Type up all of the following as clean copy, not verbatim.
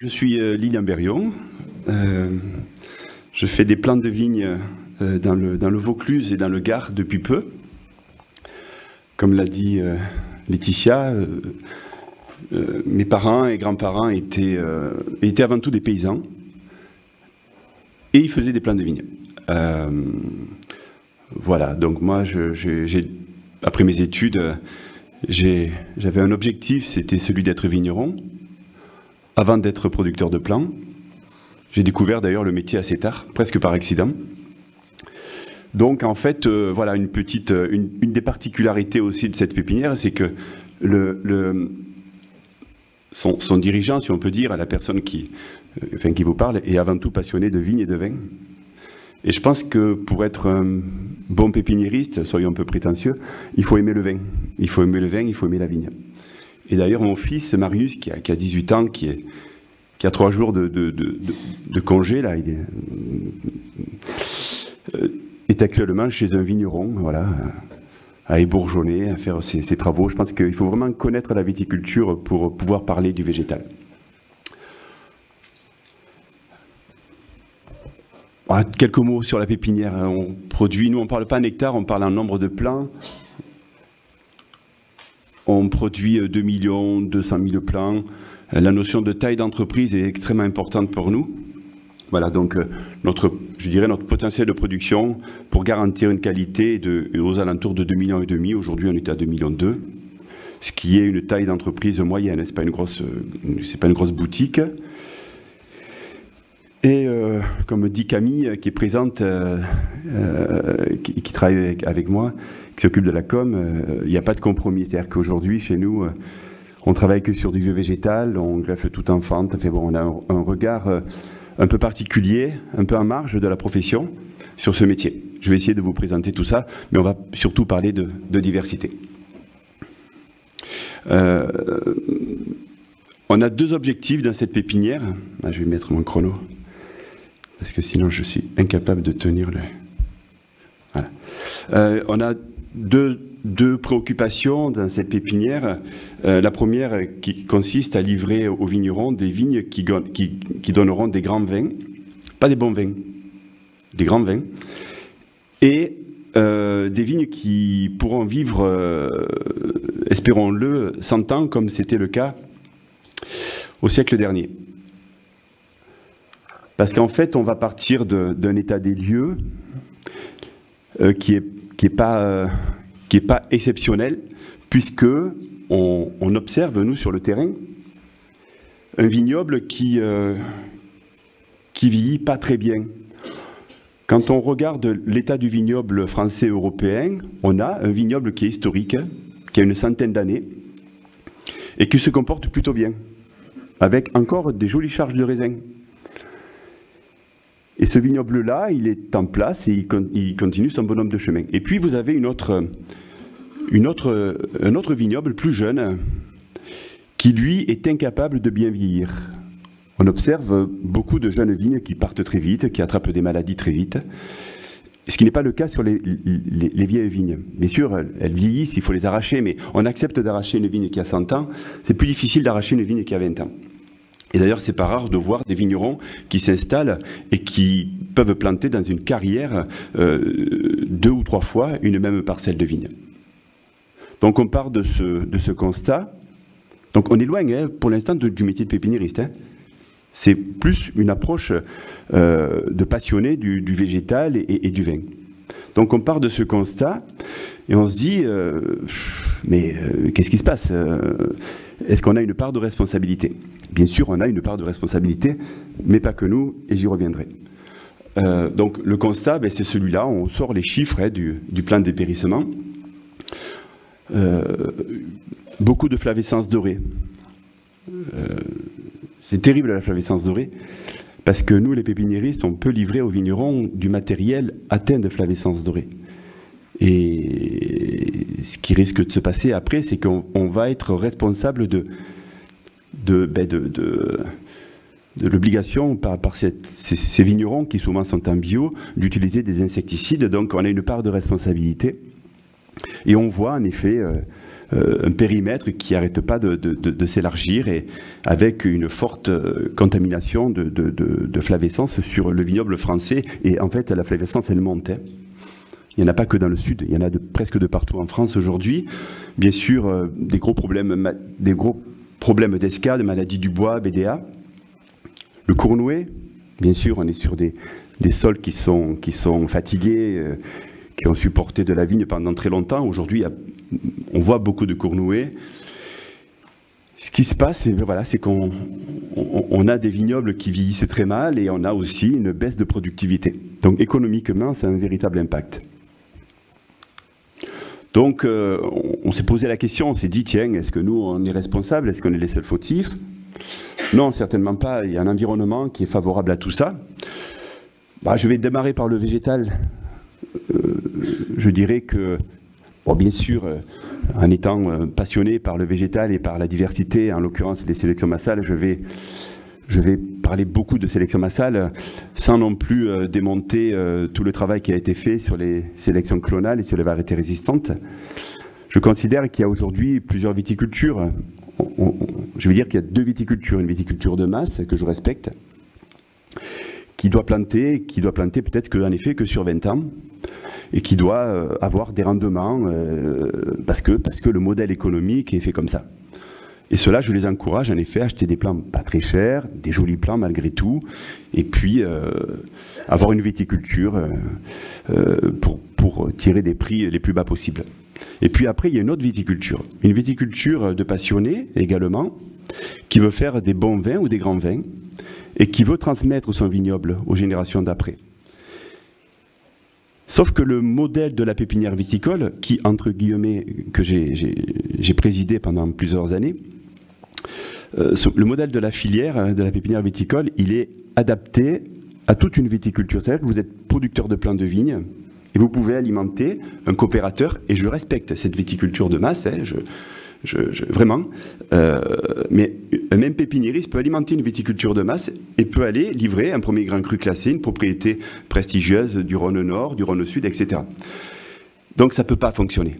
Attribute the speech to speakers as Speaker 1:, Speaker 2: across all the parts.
Speaker 1: Je suis Lilian Berrion. Je fais des plants de vigne dans le Vaucluse et dans le Gard depuis peu. Comme l'a dit Laetitia, mes parents et grands-parents étaient avant tout des paysans et ils faisaient des plants de vigne. Voilà, donc moi, après mes études, j'avais un objectif, c'était celui d'être vigneron, avant d'être producteur de plants. J'ai découvert d'ailleurs le métier assez tard, presque par accident. Donc en fait, voilà une des particularités aussi de cette pépinière, c'est que son dirigeant, si on peut dire, la personne qui vous parle, est avant tout passionné de vigne et de vin. Et je pense que pour être un bon pépiniériste, soyons un peu prétentieux, il faut aimer le vin. Il faut aimer le vin, il faut aimer la vigne. Et d'ailleurs, mon fils, Marius, qui a 18 ans, qui a 3 jours de congé, là, il est actuellement chez un vigneron, voilà, à ébourgeonner, à faire ses travaux. Je pense qu'il faut vraiment connaître la viticulture pour pouvoir parler du végétal. Quelques mots sur la pépinière. On produit, nous on ne parle pas en hectares, on parle en nombre de plants. On produit 2 200 000 plants. La notion de taille d'entreprise est extrêmement importante pour nous. Voilà, donc je dirais notre potentiel de production pour garantir une qualité aux alentours de 2,5 millions. Aujourd'hui, on est à 2,2 millions, ce qui est une taille d'entreprise moyenne. C'est pas une grosse boutique. Et comme dit Camille, qui est présente, qui travaille avec moi, qui s'occupe de la com, il n'y a pas de compromis. C'est-à-dire qu'aujourd'hui, chez nous, on travaille que sur du vieux végétal, on greffe tout en fente. Enfin bon, on a un regard un peu particulier, un peu en marge de la profession sur ce métier. Je vais essayer de vous présenter tout ça, mais on va surtout parler de diversité. On a 2 objectifs dans cette pépinière. Là, je vais mettre mon chrono, parce que sinon je suis incapable de tenir le... Voilà. On a deux préoccupations dans cette pépinière. La première qui consiste à livrer aux vignerons des vignes qui donneront des grands vins, pas des bons vins, des grands vins, et des vignes qui pourront vivre, espérons-le, 100 ans comme c'était le cas au siècle dernier. Parce qu'en fait, on va partir d'un état des lieux qui est pas exceptionnel, puisque on observe, nous, sur le terrain, un vignoble qui vieillit pas très bien. Quand on regarde l'état du vignoble français et européen, on a un vignoble qui est historique, qui a une centaine d'années, et qui se comporte plutôt bien, avec encore des jolies charges de raisin. Et ce vignoble-là, il est en place et il continue son bonhomme de chemin. Et puis vous avez un autre vignoble plus jeune qui, lui, est incapable de bien vieillir. On observe beaucoup de jeunes vignes qui partent très vite, qui attrapent des maladies très vite, ce qui n'est pas le cas sur les vieilles vignes. Bien sûr, elles vieillissent, il faut les arracher, mais on accepte d'arracher une vigne qui a 100 ans, c'est plus difficile d'arracher une vigne qui a 20 ans. Et d'ailleurs, c'est pas rare de voir des vignerons qui s'installent et qui peuvent planter dans une carrière 2 ou 3 fois une même parcelle de vigne. Donc on part de ce constat. Donc on est loin, hein, pour l'instant, du métier de pépiniériste. Hein. C'est plus une approche de passionné du végétal et du vin. Donc on part de ce constat et on se dit, qu'est-ce qui se passe est-ce qu'on a une part de responsabilité? Bien sûr, on a une part de responsabilité, mais pas que nous, et j'y reviendrai. Donc le constat, c'est celui-là, on sort les chiffres du plan de dépérissement. Beaucoup de flavescence dorée. C'est terrible la flavescence dorée, parce que nous, les pépiniéristes, on peut livrer aux vignerons du matériel atteint de flavescence dorée. Et ce qui risque de se passer après, c'est qu'on va être responsable de l'obligation par ces vignerons qui souvent sont en bio d'utiliser des insecticides. Donc on a une part de responsabilité. Et on voit en effet un périmètre qui n'arrête pas de s'élargir et avec une forte contamination de flavescence sur le vignoble français. Et en fait, la flavescence, elle monte. Il n'y en a pas que dans le sud, il y en a presque de partout en France aujourd'hui. Bien sûr, des gros problèmes d'esca, de maladies du bois, BDA. Le cournouet, bien sûr, on est sur des sols qui sont fatigués, qui ont supporté de la vigne pendant très longtemps. Aujourd'hui, on voit beaucoup de cournouets. Ce qui se passe, c'est qu'on a des vignobles qui vieillissent très mal et on a aussi une baisse de productivité. Donc économiquement, c'est un véritable impact. Donc on s'est posé la question, on s'est dit, tiens, est-ce que nous, on est responsables? Est-ce qu'on est les seuls fautifs? Non, certainement pas. Il y a un environnement qui est favorable à tout ça. Je vais démarrer par le végétal. Je dirais que, bien sûr, en étant passionné par le végétal et par la diversité, en l'occurrence les sélections massales, je vais parler beaucoup de sélection massale sans non plus démonter tout le travail qui a été fait sur les sélections clonales et sur les variétés résistantes. Je considère qu'il y a aujourd'hui plusieurs viticultures. Je veux dire qu'il y a deux viticultures. Une viticulture de masse que je respecte, qui doit planter peut-être en effet que sur 20 ans, et qui doit avoir des rendements parce que le modèle économique est fait comme ça. Et cela, je les encourage en effet à acheter des plants pas très chers, des jolis plants malgré tout, et puis avoir une viticulture pour tirer des prix les plus bas possibles. Et puis après, il y a une autre viticulture. Une viticulture de passionnés également, qui veut faire des bons vins ou des grands vins, et qui veut transmettre son vignoble aux générations d'après. Sauf que le modèle de la pépinière viticole, qui, entre guillemets, que j'ai présidé pendant plusieurs années, le modèle de la filière, de la pépinière viticole, il est adapté à toute une viticulture. C'est-à-dire que vous êtes producteur de plants de vignes, et vous pouvez alimenter un coopérateur, et je respecte cette viticulture de masse, vraiment, mais un même pépiniériste peut alimenter une viticulture de masse et peut aller livrer un premier grand cru classé, une propriété prestigieuse du Rhône Nord, du Rhône Sud, etc. Donc ça ne peut pas fonctionner.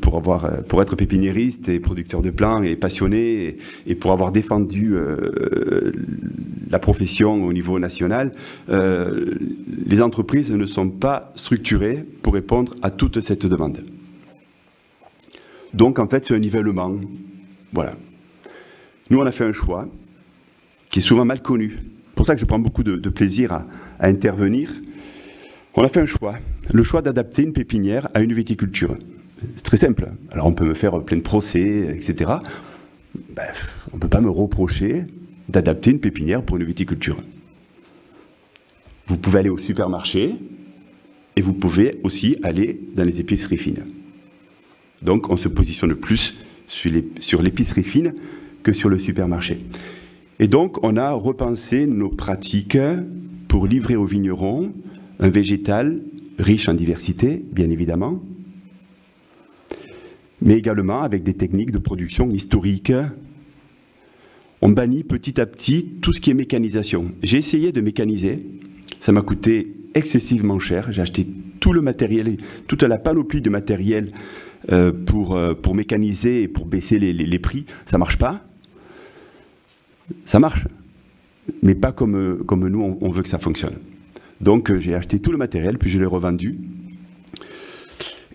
Speaker 1: Pour être pépiniériste et producteur de plants et passionné, et pour avoir défendu la profession au niveau national, les entreprises ne sont pas structurées pour répondre à toute cette demande. Donc en fait c'est un nivellement, voilà. Nous on a fait un choix qui est souvent mal connu. C'est pour ça que je prends beaucoup de plaisir à intervenir. On a fait un choix, le choix d'adapter une pépinière à une viticulture. C'est très simple. Alors on peut me faire plein de procès, etc. On ne peut pas me reprocher d'adapter une pépinière pour une viticulture. Vous pouvez aller au supermarché et vous pouvez aussi aller dans les épiceries fines. Donc on se positionne plus sur l'épicerie fine que sur le supermarché. Et donc on a repensé nos pratiques pour livrer aux vignerons un végétal riche en diversité, bien évidemment, mais également avec des techniques de production historiques. On bannit petit à petit tout ce qui est mécanisation. J'ai essayé de mécaniser, ça m'a coûté excessivement cher. J'ai acheté tout le matériel, toute la panoplie de matériel pour mécaniser et pour baisser les prix. Ça ne marche pas. Ça marche, mais pas comme nous on veut que ça fonctionne. Donc j'ai acheté tout le matériel, puis je l'ai revendu.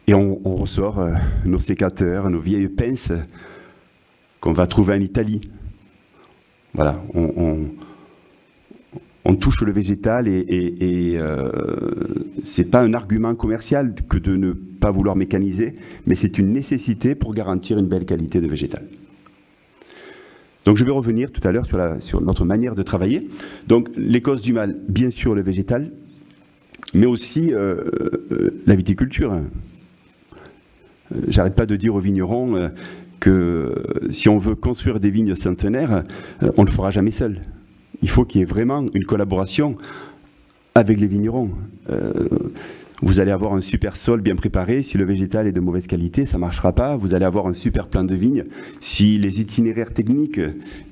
Speaker 1: Et on ressort nos sécateurs, nos vieilles pinces qu'on va trouver en Italie. Voilà, on touche le végétal et ce n'est pas un argument commercial que de ne pas vouloir mécaniser, mais c'est une nécessité pour garantir une belle qualité de végétal. Donc je vais revenir tout à l'heure sur notre manière de travailler. Donc les causes du mal, bien sûr le végétal, mais aussi la viticulture. J'arrête pas de dire aux vignerons que si on veut construire des vignes centenaires, on ne le fera jamais seul. Il faut qu'il y ait vraiment une collaboration avec les vignerons. Vous allez avoir un super sol bien préparé, si le végétal est de mauvaise qualité, ça ne marchera pas. Vous allez avoir un super plan de vigne, si les itinéraires techniques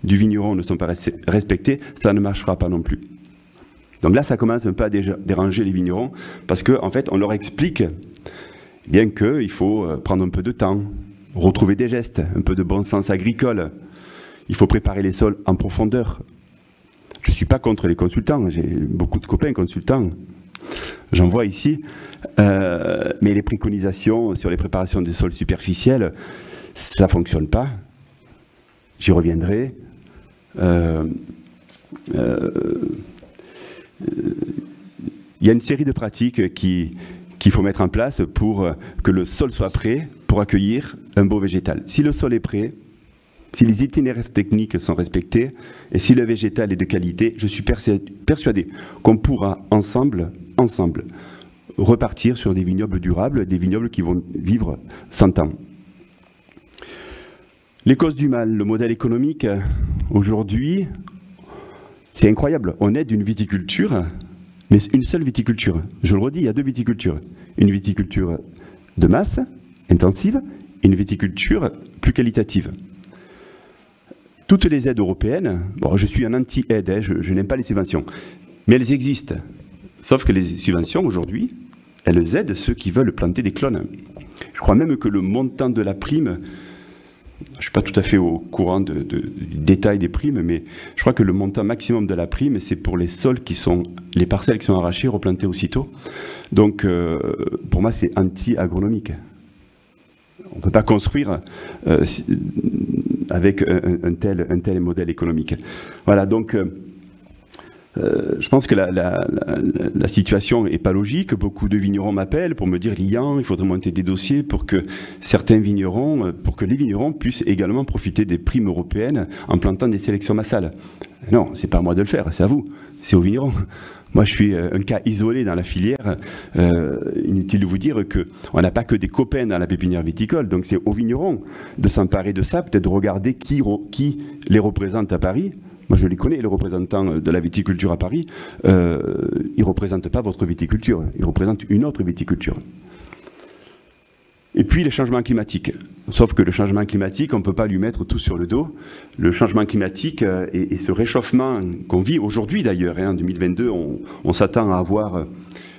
Speaker 1: du vigneron ne sont pas respectés, ça ne marchera pas non plus. Donc là, ça commence un peu à déranger les vignerons, parce qu'en fait, on leur explique bien qu'il faut prendre un peu de temps, retrouver des gestes, un peu de bon sens agricole. Il faut préparer les sols en profondeur. Je ne suis pas contre les consultants, j'ai beaucoup de copains consultants, j'en vois ici, mais les préconisations sur les préparations des sols superficiels, ça ne fonctionne pas. J'y reviendrai. Il y a une série de pratiques qu'il faut mettre en place pour que le sol soit prêt pour accueillir un beau végétal. Si le sol est prêt, si les itinéraires techniques sont respectés et si le végétal est de qualité, je suis persuadé qu'on pourra ensemble repartir sur des vignobles durables, des vignobles qui vont vivre 100 ans. Les causes du mal, le modèle économique, aujourd'hui, c'est incroyable. On est d'une viticulture, mais une seule viticulture. Je le redis, il y a deux viticultures. Une viticulture de masse, intensive, et une viticulture plus qualitative. Toutes les aides européennes, bon, je suis un anti-aide, hein, je n'aime pas les subventions, mais elles existent. Sauf que les subventions, aujourd'hui, elles aident ceux qui veulent planter des clones. Je crois même que le montant de la prime, je ne suis pas tout à fait au courant du détail des primes, mais je crois que le montant maximum de la prime, c'est pour les sols qui sont, les parcelles qui sont arrachées, replantées aussitôt. Donc, pour moi, c'est anti-agronomique. On ne peut pas construire avec un tel modèle économique. Voilà, donc je pense que la situation n'est pas logique. Beaucoup de vignerons m'appellent pour me dire « Lian, il faudrait monter des dossiers pour que certains vignerons, pour que les vignerons puissent également profiter des primes européennes en plantant des sélections massales. » Non, c'est pas à moi de le faire, c'est à vous, c'est aux vignerons. Moi, je suis un cas isolé dans la filière. Inutile de vous dire qu'on n'a pas que des copains dans la pépinière viticole. Donc, c'est aux vignerons de s'emparer de ça, peut-être de regarder qui les représente à Paris. Moi, je les connais, les représentants de la viticulture à Paris. Ils ne représentent pas votre viticulture. Ils représentent une autre viticulture. Et puis, les changements climatiques. Sauf que le changement climatique, on ne peut pas lui mettre tout sur le dos. Le changement climatique et ce réchauffement qu'on vit aujourd'hui d'ailleurs, hein, en 2022, on s'attend à avoir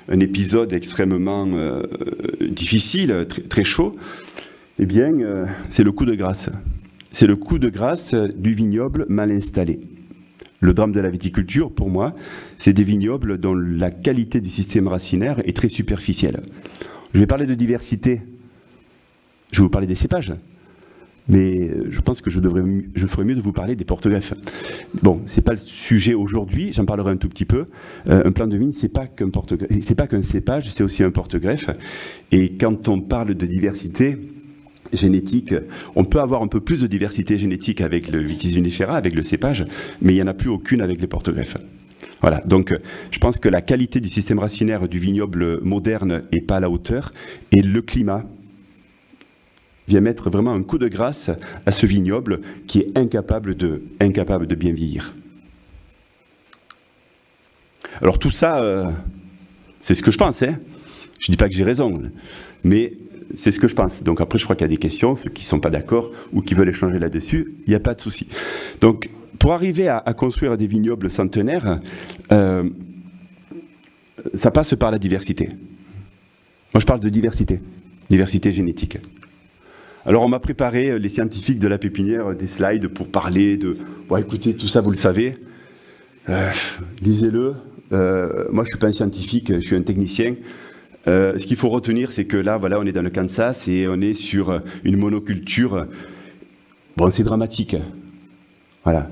Speaker 1: un épisode extrêmement difficile, très chaud. Eh bien, c'est le coup de grâce. C'est le coup de grâce du vignoble mal installé. Le drame de la viticulture, pour moi, c'est des vignobles dont la qualité du système racinaire est très superficielle. Je vais parler de diversité. Je vais vous parler des cépages, mais je pense que je ferais mieux de vous parler des porte-greffes. Bon, ce n'est pas le sujet aujourd'hui, j'en parlerai un tout petit peu. Un plant de vigne, ce n'est pas qu'un cépage, c'est aussi un porte-greffe. Et quand on parle de diversité génétique, on peut avoir un peu plus de diversité génétique avec le Vitis vinifera, avec le cépage, mais il n'y en a plus aucune avec les porte-greffes. Voilà, donc je pense que la qualité du système racinaire du vignoble moderne n'est pas à la hauteur, et le climat vient mettre vraiment un coup de grâce à ce vignoble qui est incapable de bien vieillir. Alors tout ça, c'est ce que je pense, hein. Je ne dis pas que j'ai raison, mais c'est ce que je pense. Donc après, je crois qu'il y a des questions, ceux qui ne sont pas d'accord ou qui veulent échanger là-dessus, il n'y a pas de souci. Donc, pour arriver à construire des vignobles centenaires, ça passe par la diversité. Moi, je parle de diversité génétique. Alors, on m'a préparé, les scientifiques de la pépinière, des slides pour parler de... Bon, écoutez, tout ça, vous le savez. Lisez-le. Moi, je ne suis pas un scientifique, je suis un technicien. Ce qu'il faut retenir, c'est que là, voilà, on est dans le Kansas et on est sur une monoculture. Bon, c'est dramatique. Voilà.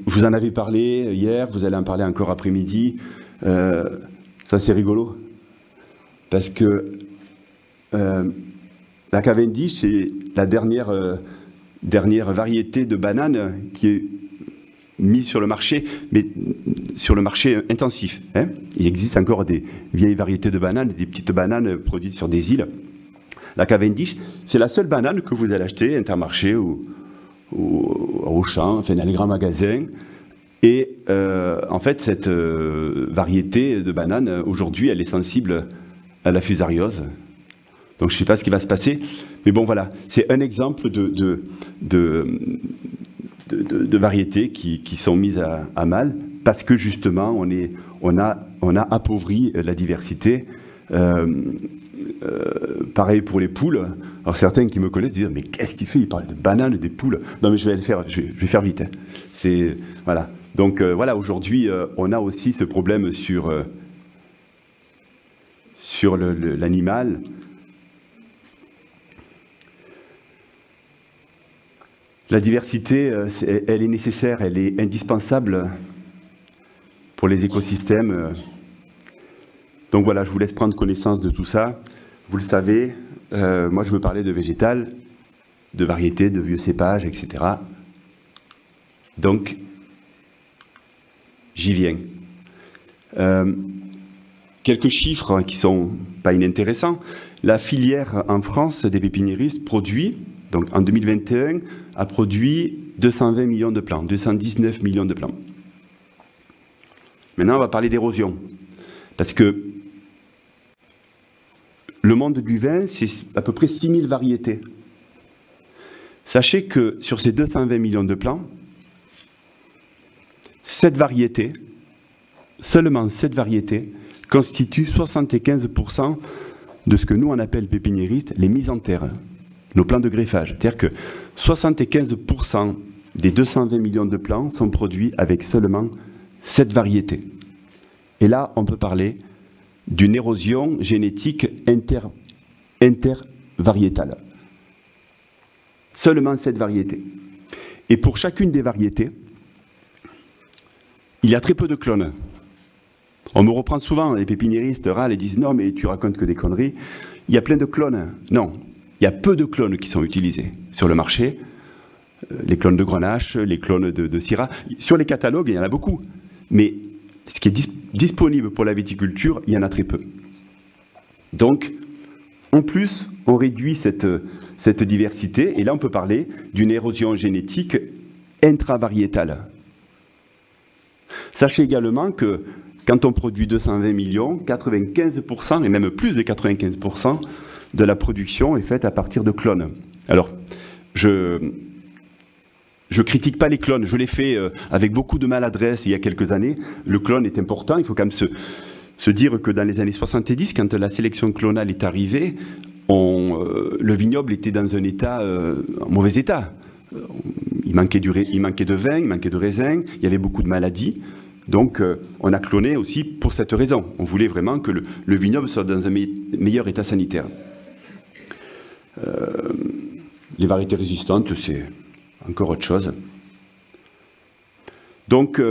Speaker 1: Vous en avez parlé hier, vous allez en parler encore après-midi. Ça, c'est rigolo. Parce que la Cavendish, c'est la dernière variété de banane qui est mise sur le marché, mais sur le marché intensif. Hein. Il existe encore des vieilles variétés de bananes, des petites bananes produites sur des îles. La Cavendish, c'est la seule banane que vous allez acheter à Intermarché ou au champ, enfin dans les grands magasins. Et en fait, cette variété de banane, aujourd'hui, elle est sensible à la fusariose. Donc je ne sais pas ce qui va se passer, mais bon voilà, c'est un exemple de variétés qui sont mises à mal parce que justement on a appauvri la diversité. Pareil pour les poules. Alors certains qui me connaissent disent, mais qu'est-ce qu'il fait? Il parle de bananes, des poules. Non mais je vais faire vite. Hein. C'est, voilà. Donc voilà, aujourd'hui, on a aussi ce problème sur l'animal. La diversité, elle est nécessaire, elle est indispensable pour les écosystèmes. Donc voilà, je vous laisse prendre connaissance de tout ça. Vous le savez, moi je veux parler de végétal, de variétés, de vieux cépages, etc. Donc, j'y viens. Quelques chiffres qui sont pas inintéressants. La filière en France des pépiniéristes produit, donc en 2021, a produit 220 millions de plants, 219 millions de plants. Maintenant, on va parler d'érosion. Parce que le monde du vin, c'est à peu près 6000 variétés. Sachez que sur ces 220 millions de plants, 7 variétés, seulement 7 variétés, constituent 75% de ce que nous on appelle pépiniéristes, les mises en terre, nos plants de greffage. C'est-à-dire que 75% des 220 millions de plants sont produits avec seulement 7 variétés. Et là, on peut parler d'une érosion génétique intervariétale. Seulement 7 variétés. Et pour chacune des variétés, il y a très peu de clones. On me reprend souvent, les pépiniéristes râlent et disent « Non, mais tu racontes que des conneries. » Il y a plein de clones. Non, il y a peu de clones qui sont utilisés sur le marché. Les clones de Grenache, les clones de Syrah. Sur les catalogues, il y en a beaucoup. Mais ce qui est disponible pour la viticulture, il y en a très peu. Donc, en plus, on réduit cette diversité. Et là, on peut parler d'une érosion génétique intravariétale. Sachez également que quand on produit 220 millions, 95%, et même plus de 95% de la production est faite à partir de clones. Alors, je critique pas les clones, je l'ai fait avec beaucoup de maladresse il y a quelques années. Le clone est important, il faut quand même se dire que dans les années 70, quand la sélection clonale est arrivée, le vignoble était dans un état, en mauvais état. Il manquait de vin, il manquait de raisin, il y avait beaucoup de maladies. Donc, on a cloné aussi pour cette raison. On voulait vraiment que le vignoble soit dans un meilleur état sanitaire. Les variétés résistantes, c'est encore autre chose. Donc, nous,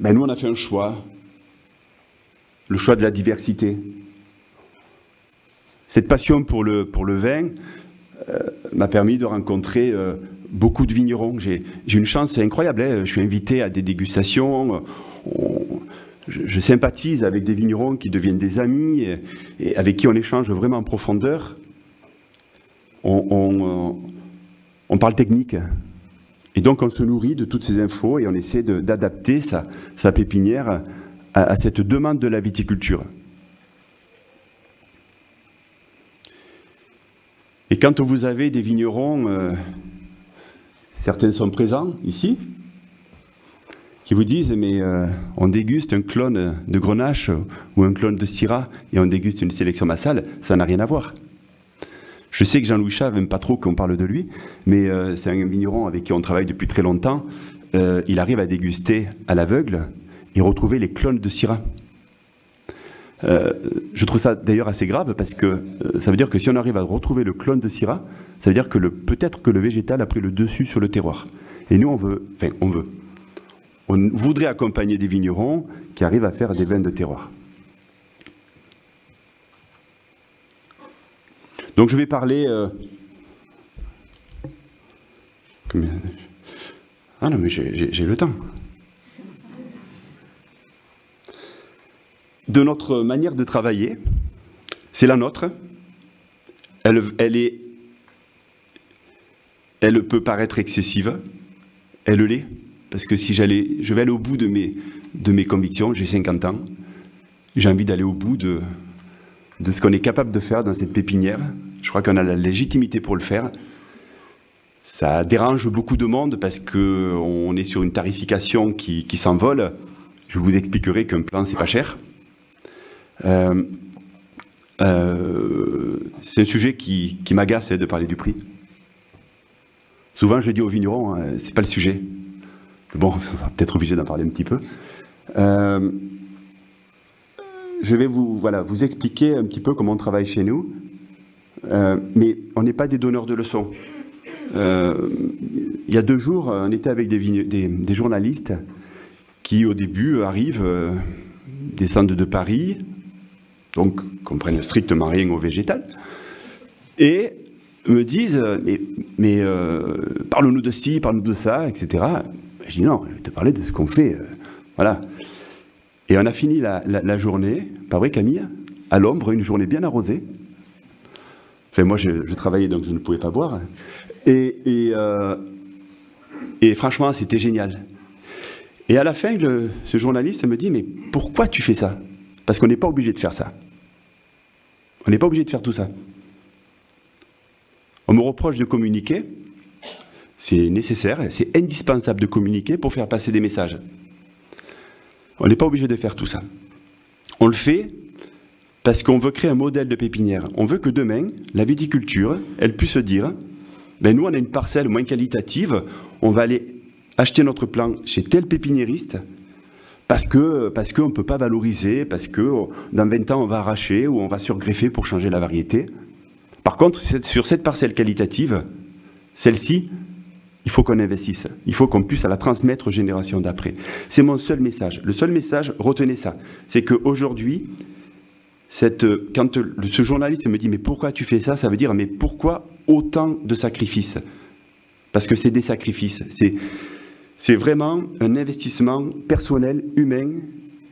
Speaker 1: on a fait un choix. Le choix de la diversité. Cette passion pour le vin m'a permis de rencontrer beaucoup de vignerons. J'ai une chance incroyable. Hein. Je suis invité à des dégustations. Je sympathise avec des vignerons qui deviennent des amis et avec qui on échange vraiment en profondeur. On parle technique. Et donc on se nourrit de toutes ces infos et on essaie d'adapter sa pépinière à cette demande de la viticulture. Et quand vous avez des vignerons, certains sont présents ici, qui vous disent mais on déguste un clone de Grenache ou un clone de Syrah et on déguste une sélection massale, ça n'a rien à voir. Je sais que Jean-Louis Chat n'aime pas trop qu'on parle de lui, mais c'est un vigneron avec qui on travaille depuis très longtemps. Il arrive à déguster à l'aveugle et retrouver les clones de Syrah. Je trouve ça d'ailleurs assez grave parce que ça veut dire que si on arrive à retrouver le clone de Syrah, ça veut dire que peut-être que le végétal a pris le dessus sur le terroir. Et nous, on voudrait accompagner des vignerons qui arrivent à faire des vins de terroir. Donc je vais parler... Ah non, mais j'ai le temps. De notre manière de travailler, c'est la nôtre. Elle peut paraître excessive, elle l'est, parce que si je vais aller au bout de mes convictions, j'ai 50 ans, j'ai envie d'aller au bout de ce qu'on est capable de faire dans cette pépinière. Je crois qu'on a la légitimité pour le faire. Ça dérange beaucoup de monde parce qu'on est sur une tarification qui s'envole. Je vous expliquerai qu'un plan, c'est pas cher. C'est un sujet qui m'agace de parler du prix. Souvent, je dis aux vignerons, c'est pas le sujet. Bon, on sera peut-être obligé d'en parler un petit peu. Je vais vous expliquer un petit peu comment on travaille chez nous, mais on n'est pas des donneurs de leçons. Il y a 2 jours, on était avec des journalistes qui, au début, arrivent, descendent de Paris, donc comprennent strictement rien au végétal, et me disent mais parle-nous de ci, parle-nous de ça, etc. Je dis non, je vais te parler de ce qu'on fait, voilà. Et on a fini la journée, pas vrai Camille, à l'ombre, une journée bien arrosée. Enfin moi je travaillais donc je ne pouvais pas boire. Et franchement c'était génial. Et à la fin, ce journaliste me dit mais pourquoi tu fais ça? Parce qu'on n'est pas obligé de faire ça. On n'est pas obligé de faire tout ça. On me reproche de communiquer. C'est nécessaire, c'est indispensable de communiquer pour faire passer des messages. On n'est pas obligé de faire tout ça. On le fait parce qu'on veut créer un modèle de pépinière. On veut que demain, la viticulture, elle puisse se dire, ben nous on a une parcelle moins qualitative, on va aller acheter notre plan chez tel pépiniériste parce qu'on ne peut pas valoriser, parce que dans 20 ans on va arracher ou on va surgreffer pour changer la variété. Par contre, sur cette parcelle qualitative, celle-ci, il faut qu'on investisse. Il faut qu'on puisse la transmettre aux générations d'après. C'est mon seul message. Le seul message, retenez ça, c'est qu'aujourd'hui, quand ce journaliste me dit « mais pourquoi tu fais ça ?» ça veut dire « mais pourquoi autant de sacrifices ?» Parce que c'est des sacrifices. C'est vraiment un investissement personnel, humain,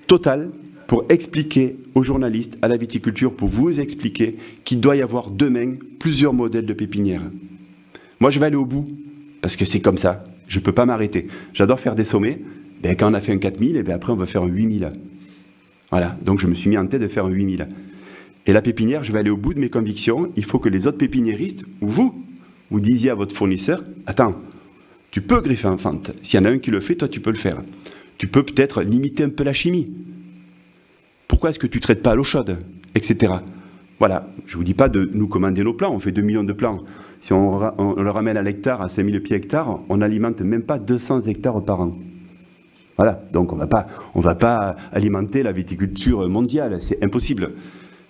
Speaker 1: total, pour expliquer aux journalistes, à la viticulture, pour vous expliquer qu'il doit y avoir demain plusieurs modèles de pépinières. Moi, je vais aller au bout. Parce que c'est comme ça, je ne peux pas m'arrêter. J'adore faire des sommets, ben, quand on a fait un 4000, et ben après on va faire un 8000. Voilà, donc je me suis mis en tête de faire un 8000. Et la pépinière, je vais aller au bout de mes convictions, il faut que les autres pépiniéristes, ou vous disiez à votre fournisseur, attends, tu peux greffer en fente, s'il y en a un qui le fait, toi tu peux le faire. Tu peux peut-être limiter un peu la chimie. Pourquoi est-ce que tu ne traites pas à l'eau chaude, etc. Voilà, je ne vous dis pas de nous commander nos plants, on fait 2 millions de plants. Si on le ramène à l'hectare, à 5000 pieds hectares, on n'alimente même pas 200 hectares par an. Voilà, donc on ne va pas alimenter la viticulture mondiale, c'est impossible.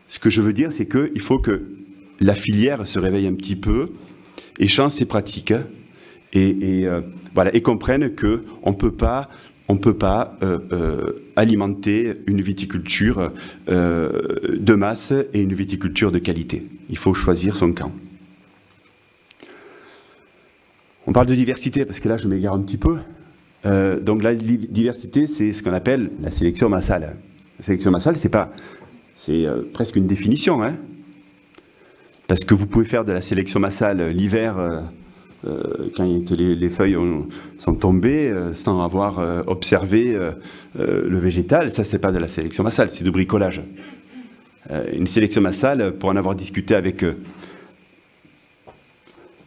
Speaker 1: Ce que je veux dire, c'est qu'il faut que la filière se réveille un petit peu et change ses pratiques et comprenne qu'on ne peut pas alimenter une viticulture de masse et une viticulture de qualité. Il faut choisir son camp. On parle de diversité, parce que là, je m'égare un petit peu. Donc la diversité, c'est ce qu'on appelle la sélection massale. La sélection massale, c'est presque une définition, hein, parce que vous pouvez faire de la sélection massale l'hiver, quand les feuilles sont tombées, sans avoir observé le végétal. Ça, c'est pas de la sélection massale, c'est du bricolage. Une sélection massale, pour en avoir discuté avec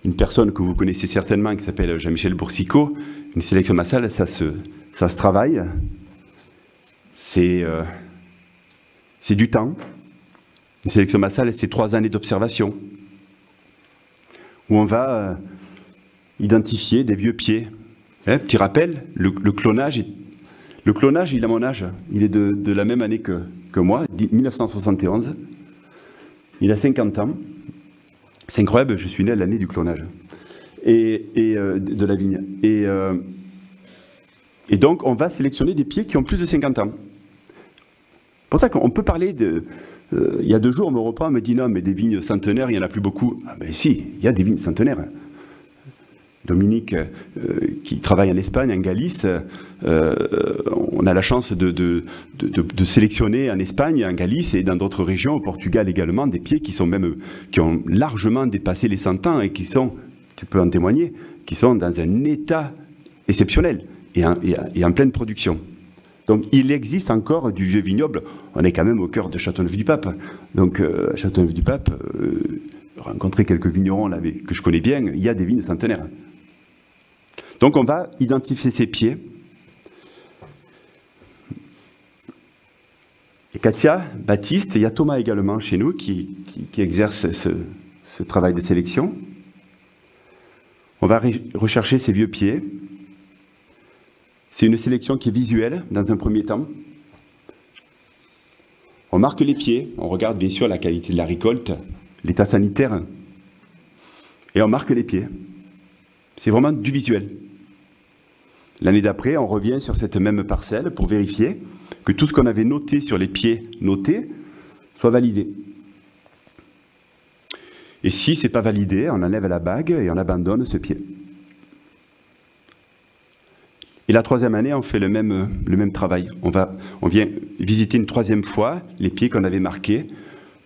Speaker 1: une personne que vous connaissez certainement, qui s'appelle Jean-Michel Boursicot, une sélection massale, ça se travaille. C'est du temps. Une sélection massale, c'est 3 années d'observation, où on va identifier des vieux pieds. Petit rappel, le clonage, il a mon âge. Il est de la même année que moi, 1971. Il a 50 ans. C'est incroyable, je suis né à l'année du clonage et de la vigne. Et donc, on va sélectionner des pieds qui ont plus de 50 ans. C'est pour ça qu'on peut parler de... il y a 2 jours, on me reprend, on me dit non, mais des vignes centenaires, il n'y en a plus beaucoup. Ah ben si, il y a des vignes centenaires. Dominique, qui travaille en Espagne, en Galice, on a la chance de sélectionner en Espagne, en Galice et dans d'autres régions, au Portugal également, des pieds qui ont largement dépassé les 100 ans et qui sont, tu peux en témoigner, qui sont dans un état exceptionnel et en pleine production. Donc il existe encore du vieux vignoble. On est quand même au cœur de Châteauneuf-du-Pape. Donc à Châteauneuf-du-Pape, rencontrer quelques vignerons là, que je connais bien, il y a des vignes centenaires. Donc on va identifier ces pieds Et Katia, Baptiste, il y a Thomas également chez nous qui exerce ce travail de sélection. On va rechercher ces vieux pieds. C'est une sélection qui est visuelle dans un premier temps. On marque les pieds, on regarde bien sûr la qualité de la récolte, l'état sanitaire, et on marque les pieds. C'est vraiment du visuel. L'année d'après, on revient sur cette même parcelle pour vérifier que tout ce qu'on avait noté sur les pieds notés soit validé. Et si ce n'est pas validé, on enlève la bague et on abandonne ce pied. Et la troisième année, on fait le même travail. On vient visiter une troisième fois les pieds qu'on avait marqués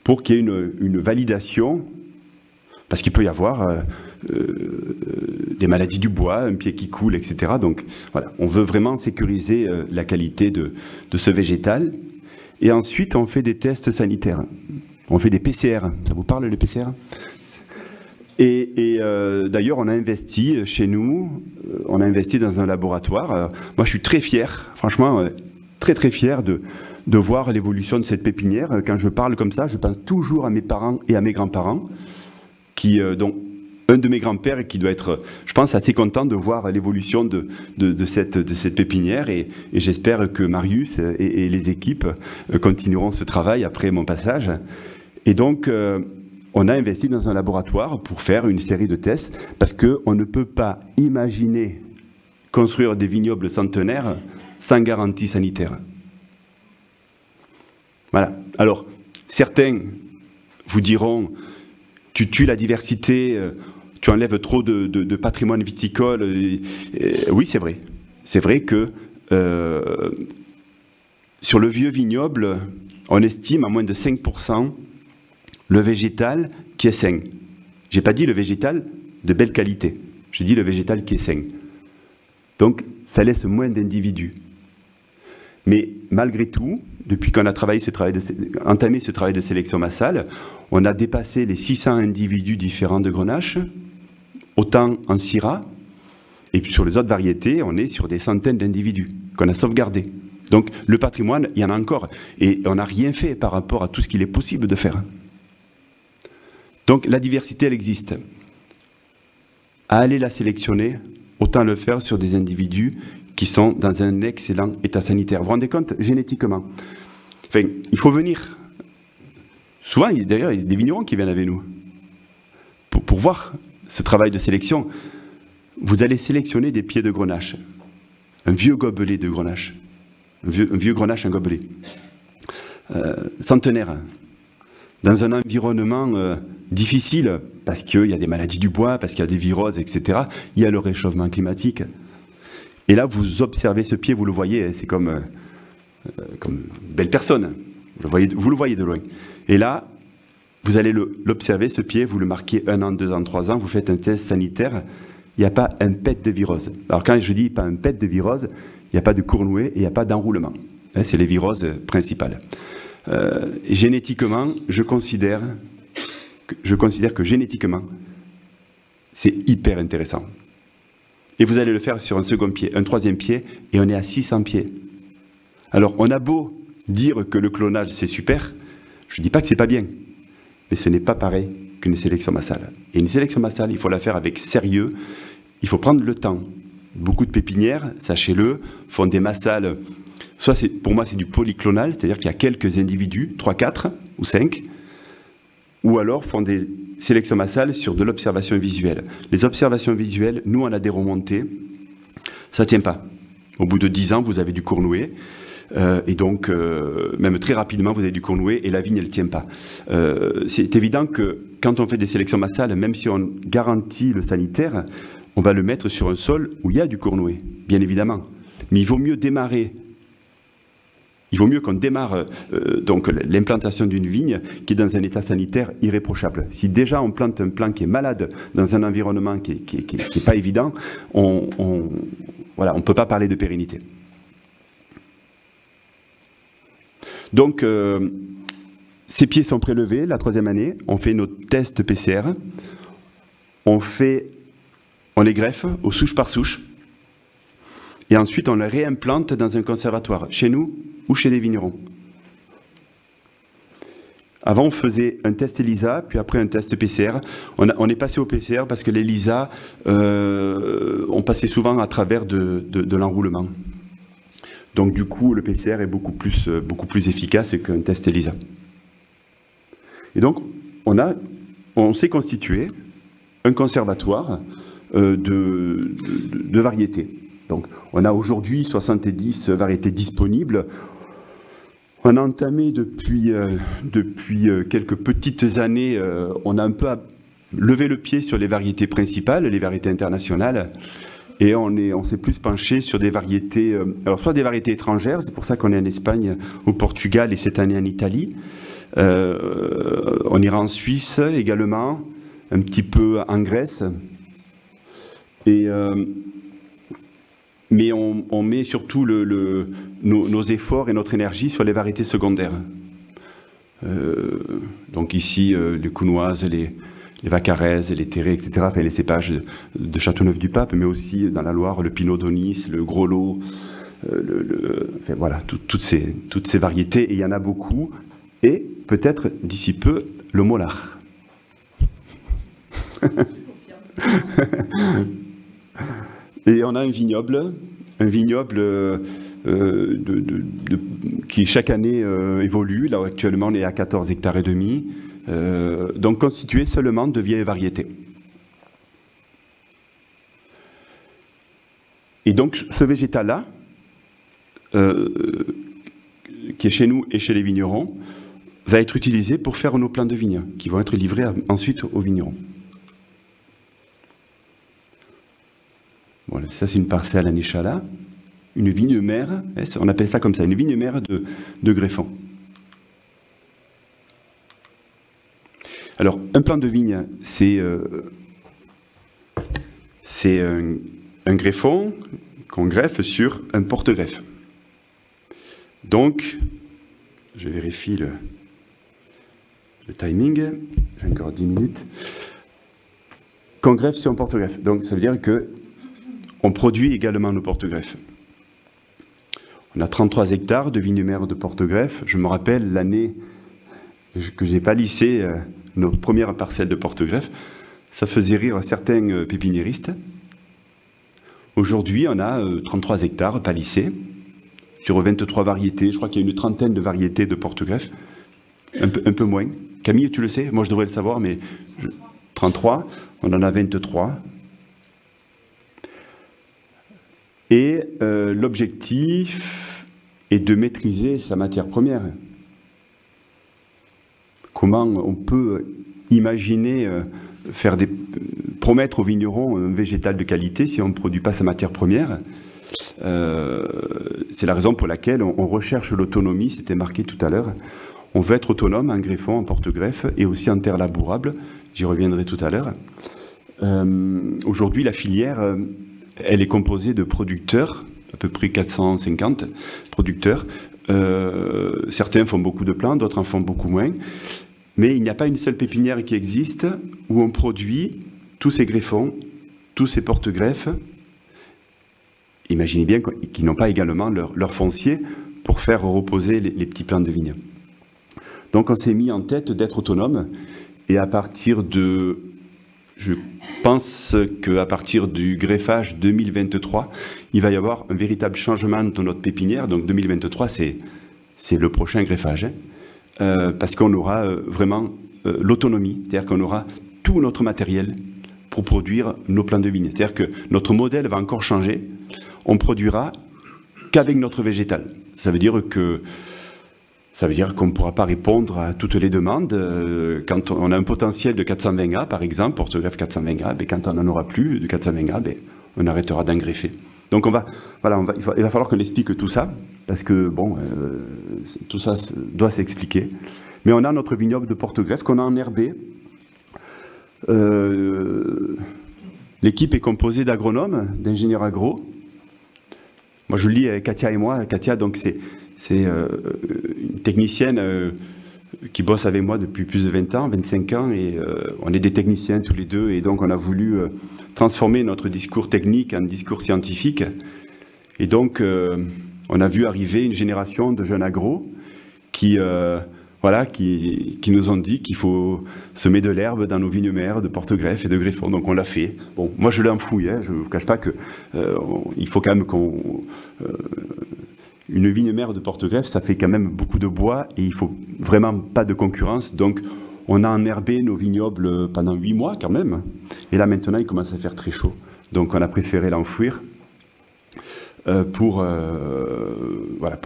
Speaker 1: pour qu'il y ait une validation, parce qu'il peut y avoir des maladies du bois, un pied qui coule, etc. Donc voilà, on veut vraiment sécuriser la qualité de ce végétal. Et ensuite, on fait des tests sanitaires. On fait des PCR. Ça vous parle, les PCR? Et d'ailleurs, on a investi chez nous, on a investi dans un laboratoire. Moi, je suis très fier, franchement, très très fier de voir l'évolution de cette pépinière. Quand je parle comme ça, je pense toujours à mes parents et à mes grands-parents, dont un de mes grands-pères qui doit être, je pense, assez content de voir l'évolution de cette pépinière. Et j'espère que Marius et les équipes continueront ce travail après mon passage. Et donc, on a investi dans un laboratoire pour faire une série de tests, parce qu'on ne peut pas imaginer construire des vignobles centenaires sans garantie sanitaire. Voilà. Alors, certains vous diront, tu tues la diversité, tu enlèves trop de patrimoine viticole. Oui, c'est vrai. C'est vrai que sur le vieux vignoble, on estime à moins de 5% le végétal qui est sain. Je n'ai pas dit le végétal de belle qualité. J'ai dit le végétal qui est sain. Donc, ça laisse moins d'individus. Mais malgré tout, depuis qu'on a entamé ce travail de sélection massale, on a dépassé les 600 individus différents de Grenache, autant en Syrah, et puis sur les autres variétés, on est sur des centaines d'individus qu'on a sauvegardés. Donc, le patrimoine, il y en a encore. Et on n'a rien fait par rapport à tout ce qu'il est possible de faire. Donc la diversité, elle existe. À aller la sélectionner, autant le faire sur des individus qui sont dans un excellent état sanitaire. Vous vous rendez compte, génétiquement. Enfin, il faut venir. Souvent, d'ailleurs, il y a des vignerons qui viennent avec nous pour voir ce travail de sélection. Vous allez sélectionner des pieds de Grenache. Un vieux gobelet de Grenache. Un vieux Grenache, un gobelet. Centenaire. Dans un environnement difficile, parce qu'il y a des maladies du bois, parce qu'il y a des viroses, etc. Il y a le réchauffement climatique. Et là, vous observez ce pied, vous le voyez, c'est comme une belle personne. Vous le voyez de loin. Et là, vous allez l'observer, ce pied, vous le marquez 1 an, 2 ans, 3 ans, vous faites un test sanitaire, il n'y a pas un pet de virose. Alors quand je dis pas un pet de virose, il n'y a pas de cournouet et il n'y a pas d'enroulement. C'est les viroses principales. Génétiquement, je considère que génétiquement, c'est hyper intéressant. Et vous allez le faire sur un second pied, un troisième pied, et on est à 600 pieds. Alors, on a beau dire que le clonage, c'est super, je ne dis pas que c'est pas bien, mais ce n'est pas pareil qu'une sélection massale. Et une sélection massale, il faut la faire avec sérieux, il faut prendre le temps. Beaucoup de pépinières, sachez-le, font des massales. Soit pour moi c'est du polyclonal, c'est-à-dire qu'il y a quelques individus, 3, 4 ou 5, ou alors font des sélections massales sur de l'observation visuelle. Les observations visuelles, nous on a des remontées, ça ne tient pas. Au bout de 10 ans, vous avez du cournouet, et donc même très rapidement vous avez du cournouet et la vigne elle ne tient pas. C'est évident que quand on fait des sélections massales, même si on garantit le sanitaire, on va le mettre sur un sol où il y a du cournouet, bien évidemment. Mais il vaut mieux démarrer. Il vaut mieux qu'on démarre donc l'implantation d'une vigne qui est dans un état sanitaire irréprochable. Si déjà on plante un plant qui est malade dans un environnement qui est pas évident, voilà, on ne peut pas parler de pérennité. Donc, ces pieds sont prélevés la 3e année, on fait nos tests PCR, on les greffe aux souches par souche, et ensuite on les réimplante dans un conservatoire, chez nous ou chez des vignerons. Avant, on faisait un test ELISA, puis après un test PCR. On est passé au PCR parce que l'ELISA, on passait souvent à travers de l'enroulement. Donc du coup, le PCR est beaucoup plus efficace qu'un test ELISA. Et donc, on s'est constitué un conservatoire de variétés. Donc, on a aujourd'hui 70 variétés disponibles. On a entamé depuis quelques petites années, on a un peu levé le pied sur les variétés principales, les variétés internationales, et on s'est plus penché sur des variétés, alors soit des variétés étrangères, c'est pour ça qu'on est en Espagne, au Portugal et cette année en Italie. On ira en Suisse également, un petit peu en Grèce. Mais on met surtout nos efforts et notre énergie sur les variétés secondaires. Donc ici, les counoises, les vacaraises, les terrés, etc., enfin, les cépages de Châteauneuf-du-Pape, mais aussi dans la Loire, le pinot d'Aunis, le gros lot, enfin, voilà, toutes ces variétés, et il y en a beaucoup, et peut-être d'ici peu, le molar. Et on a un vignoble qui chaque année évolue. Là, actuellement, on est à 14,5 hectares, donc constitué seulement de vieilles variétés. Et donc, ce végétal-là, qui est chez nous et chez les vignerons, va être utilisé pour faire nos plants de vigne, qui vont être livrés ensuite aux vignerons. Voilà, ça c'est une parcelle à Néchala, une vigne mère, on appelle ça comme ça, une vigne mère de greffons. Alors, un plant de vigne, c'est un greffon qu'on greffe sur un porte-greffe. Donc, je vérifie le timing, j'ai encore 10 minutes, qu'on greffe sur un porte-greffe. Donc, ça veut dire que on produit également nos porte-greffes. On a 33 hectares de vignes mères de porte-greffe. Je me rappelle l'année que j'ai palissé nos premières parcelles de porte-greffe. Ça faisait rire certains pépiniéristes. Aujourd'hui, on a 33 hectares palissés sur 23 variétés. Je crois qu'il y a une trentaine de variétés de porte-greffe. Un peu moins. Camille, tu le sais? Moi, je devrais le savoir, mais 33. On en a 23. Et l'objectif est de maîtriser sa matière première. Comment on peut imaginer promettre aux vignerons un végétal de qualité si on ne produit pas sa matière première? C'est la raison pour laquelle on recherche l'autonomie, c'était marqué tout à l'heure. On veut être autonome en greffon, en porte-greffe et aussi en terre labourable. J'y reviendrai tout à l'heure. Aujourd'hui, la filière... elle est composée de producteurs, à peu près 450 producteurs. Certains font beaucoup de plants, d'autres en font beaucoup moins. Mais il n'y a pas une seule pépinière qui existe où on produit tous ces greffons, tous ces porte-greffes. Imaginez bien qu'ils n'ont pas également leur foncier pour faire reposer les petits plants de vigne. Donc on s'est mis en tête d'être autonome. Et à partir de... Je pense qu'à partir du greffage 2023, il va y avoir un véritable changement de notre pépinière. Donc 2023, c'est le prochain greffage. Parce qu'on aura vraiment l'autonomie, c'est-à-dire qu'on aura tout notre matériel pour produire nos plants de vigne. C'est-à-dire que notre modèle va encore changer. On produira qu'avec notre végétal. Ça veut dire qu'on ne pourra pas répondre à toutes les demandes. Quand on a un potentiel de 420A, par exemple, porte-greffe 420A, ben quand on n'en aura plus de 420A, ben on arrêtera d'en greffer. Donc il va falloir qu'on explique tout ça, parce que bon, tout ça doit s'expliquer. Mais on a notre vignoble de porte-greffe qu'on a enherbé. L'équipe est composée d'agronomes, d'ingénieurs agro. Moi je le lis avec Katia et moi. Katia, donc c'est une technicienne qui bosse avec moi depuis plus de 20 ans, 25 ans, et on est des techniciens tous les deux, et donc on a voulu transformer notre discours technique en discours scientifique. Et donc on a vu arriver une génération de jeunes agros qui voilà, qui nous ont dit qu'il faut semer de l'herbe dans nos vignes mères de porte-greffe et de greffons. Donc on l'a fait. Bon, moi je l'ai enfoui, hein, je ne vous cache pas que il faut quand même qu'on... une vigne mère de porte-greffe, ça fait quand même beaucoup de bois et il ne faut vraiment pas de concurrence. Donc on a enherbé nos vignobles pendant 8 mois quand même. Et là maintenant il commence à faire très chaud. Donc on a préféré l'enfouir. Pour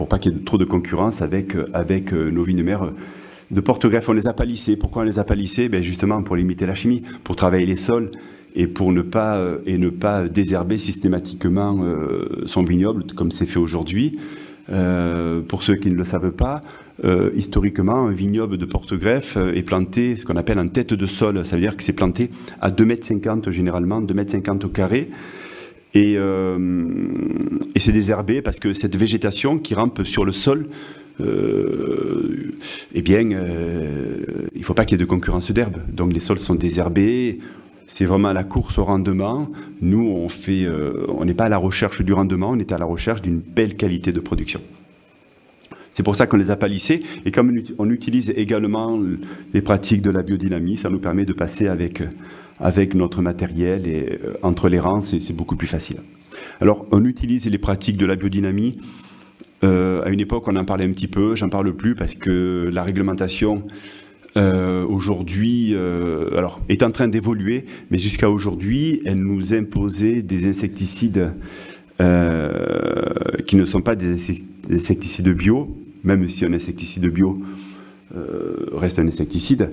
Speaker 1: pas qu'il y ait trop de concurrence avec nos vignes mères de porte-greffe. On les a pas lissées. Pourquoi on les a pas lissées? Justement pour limiter la chimie, pour travailler les sols et pour ne pas désherber systématiquement son vignoble comme c'est fait aujourd'hui. Pour ceux qui ne le savent pas, historiquement, un vignoble de porte-greffe est planté ce qu'on appelle en tête de sol. Ça veut dire que c'est planté à 2,50 m généralement, 2,50 m au carré. Et c'est désherbé parce que cette végétation qui rampe sur le sol, il ne faut pas qu'il y ait de concurrence d'herbe. Donc les sols sont désherbés, c'est vraiment la course au rendement. Nous, on n'est pas à la recherche du rendement, on est à la recherche d'une belle qualité de production. C'est pour ça qu'on les a pas lissés. Et comme on utilise également les pratiques de la biodynamie, ça nous permet de passer avec notre matériel et entre les rangs, c'est beaucoup plus facile. Alors, on utilise les pratiques de la biodynamie. À une époque, on en parlait un petit peu, j'en parle plus parce que la réglementation aujourd'hui est en train d'évoluer, mais jusqu'à aujourd'hui, elle nous imposait des insecticides qui ne sont pas des insecticides bio, même si un insecticide bio reste un insecticide.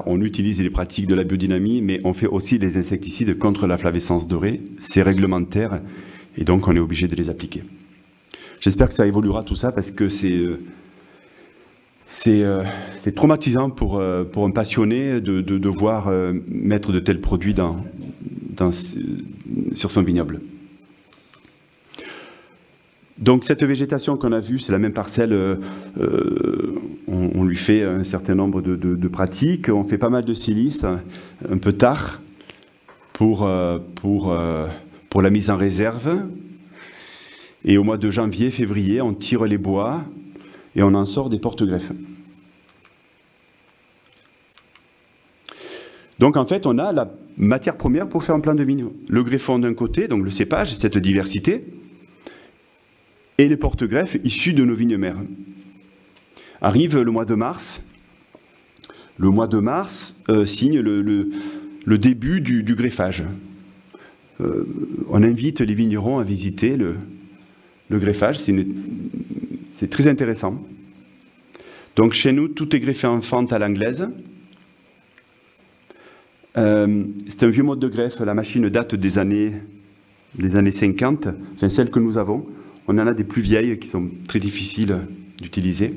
Speaker 1: On utilise les pratiques de la biodynamie, mais on fait aussi les insecticides contre la flavescence dorée. C'est réglementaire, et donc on est obligé de les appliquer. J'espère que ça évoluera tout ça, parce que c'est traumatisant pour un passionné de voir mettre de tels produits sur son vignoble. Donc cette végétation qu'on a vue, c'est la même parcelle, on lui fait un certain nombre de pratiques, on fait pas mal de silice, un peu tard, pour la mise en réserve. Et au mois de janvier, février, on tire les bois et on en sort des porte-greffes. Donc en fait, on a la matière première pour faire un plan de vigne. Le greffon d'un côté, donc le cépage, cette diversité, et les porte-greffes issus de nos vignes mères. Arrive le mois de mars. Le mois de mars signe le début du greffage. On invite les vignerons à visiter le greffage, c'est très intéressant. Donc chez nous, tout est greffé en fente à l'anglaise. C'est un vieux mode de greffe, la machine date des années 50, enfin celle que nous avons. On en a des plus vieilles qui sont très difficiles d'utiliser.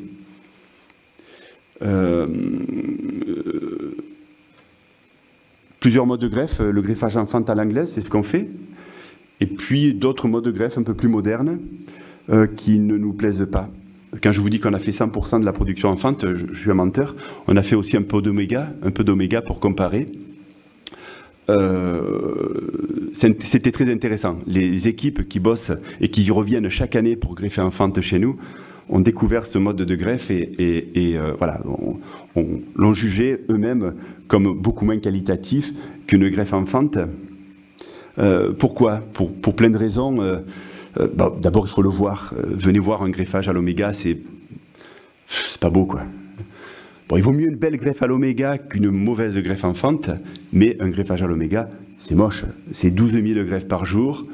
Speaker 1: Plusieurs modes de greffe, le greffage en fente à l'anglaise, c'est ce qu'on fait. Et puis d'autres modes de greffe un peu plus modernes qui ne nous plaisent pas. Quand je vous dis qu'on a fait 100% de la production en fente, je suis un menteur. On a fait aussi un peu d'oméga pour comparer. C'était très intéressant. Les équipes qui bossent et qui reviennent chaque année pour greffer en fente chez nous ont découvert ce mode de greffe et l'ont jugé eux-mêmes comme beaucoup moins qualitatif qu'une greffe en fente. Pourquoi? Pour plein de raisons. D'abord, il faut le voir. Venez voir un greffage à l'oméga, c'est pas beau, quoi. Bon, il vaut mieux une belle greffe à l'oméga qu'une mauvaise greffe en fente, mais un greffage à l'oméga, c'est moche. C'est 12 000 greffes par jour.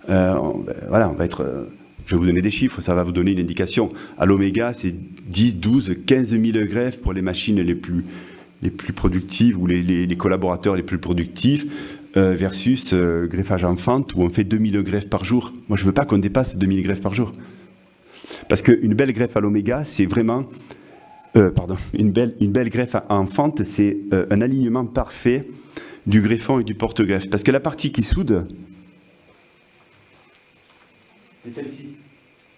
Speaker 1: On va être... je vais vous donner des chiffres, ça va vous donner une indication. À l'oméga, c'est 10, 12, 15 000 greffes pour les machines les plus productives ou les collaborateurs les plus productifs, versus greffage en fente où on fait 2000 greffes par jour. Moi, je ne veux pas qu'on dépasse 2000 greffes par jour. Parce qu'une belle greffe à l'oméga, c'est vraiment... une belle greffe en fente, c'est un alignement parfait du greffon et du porte-greffe. Parce que la partie qui soude, c'est celle-ci.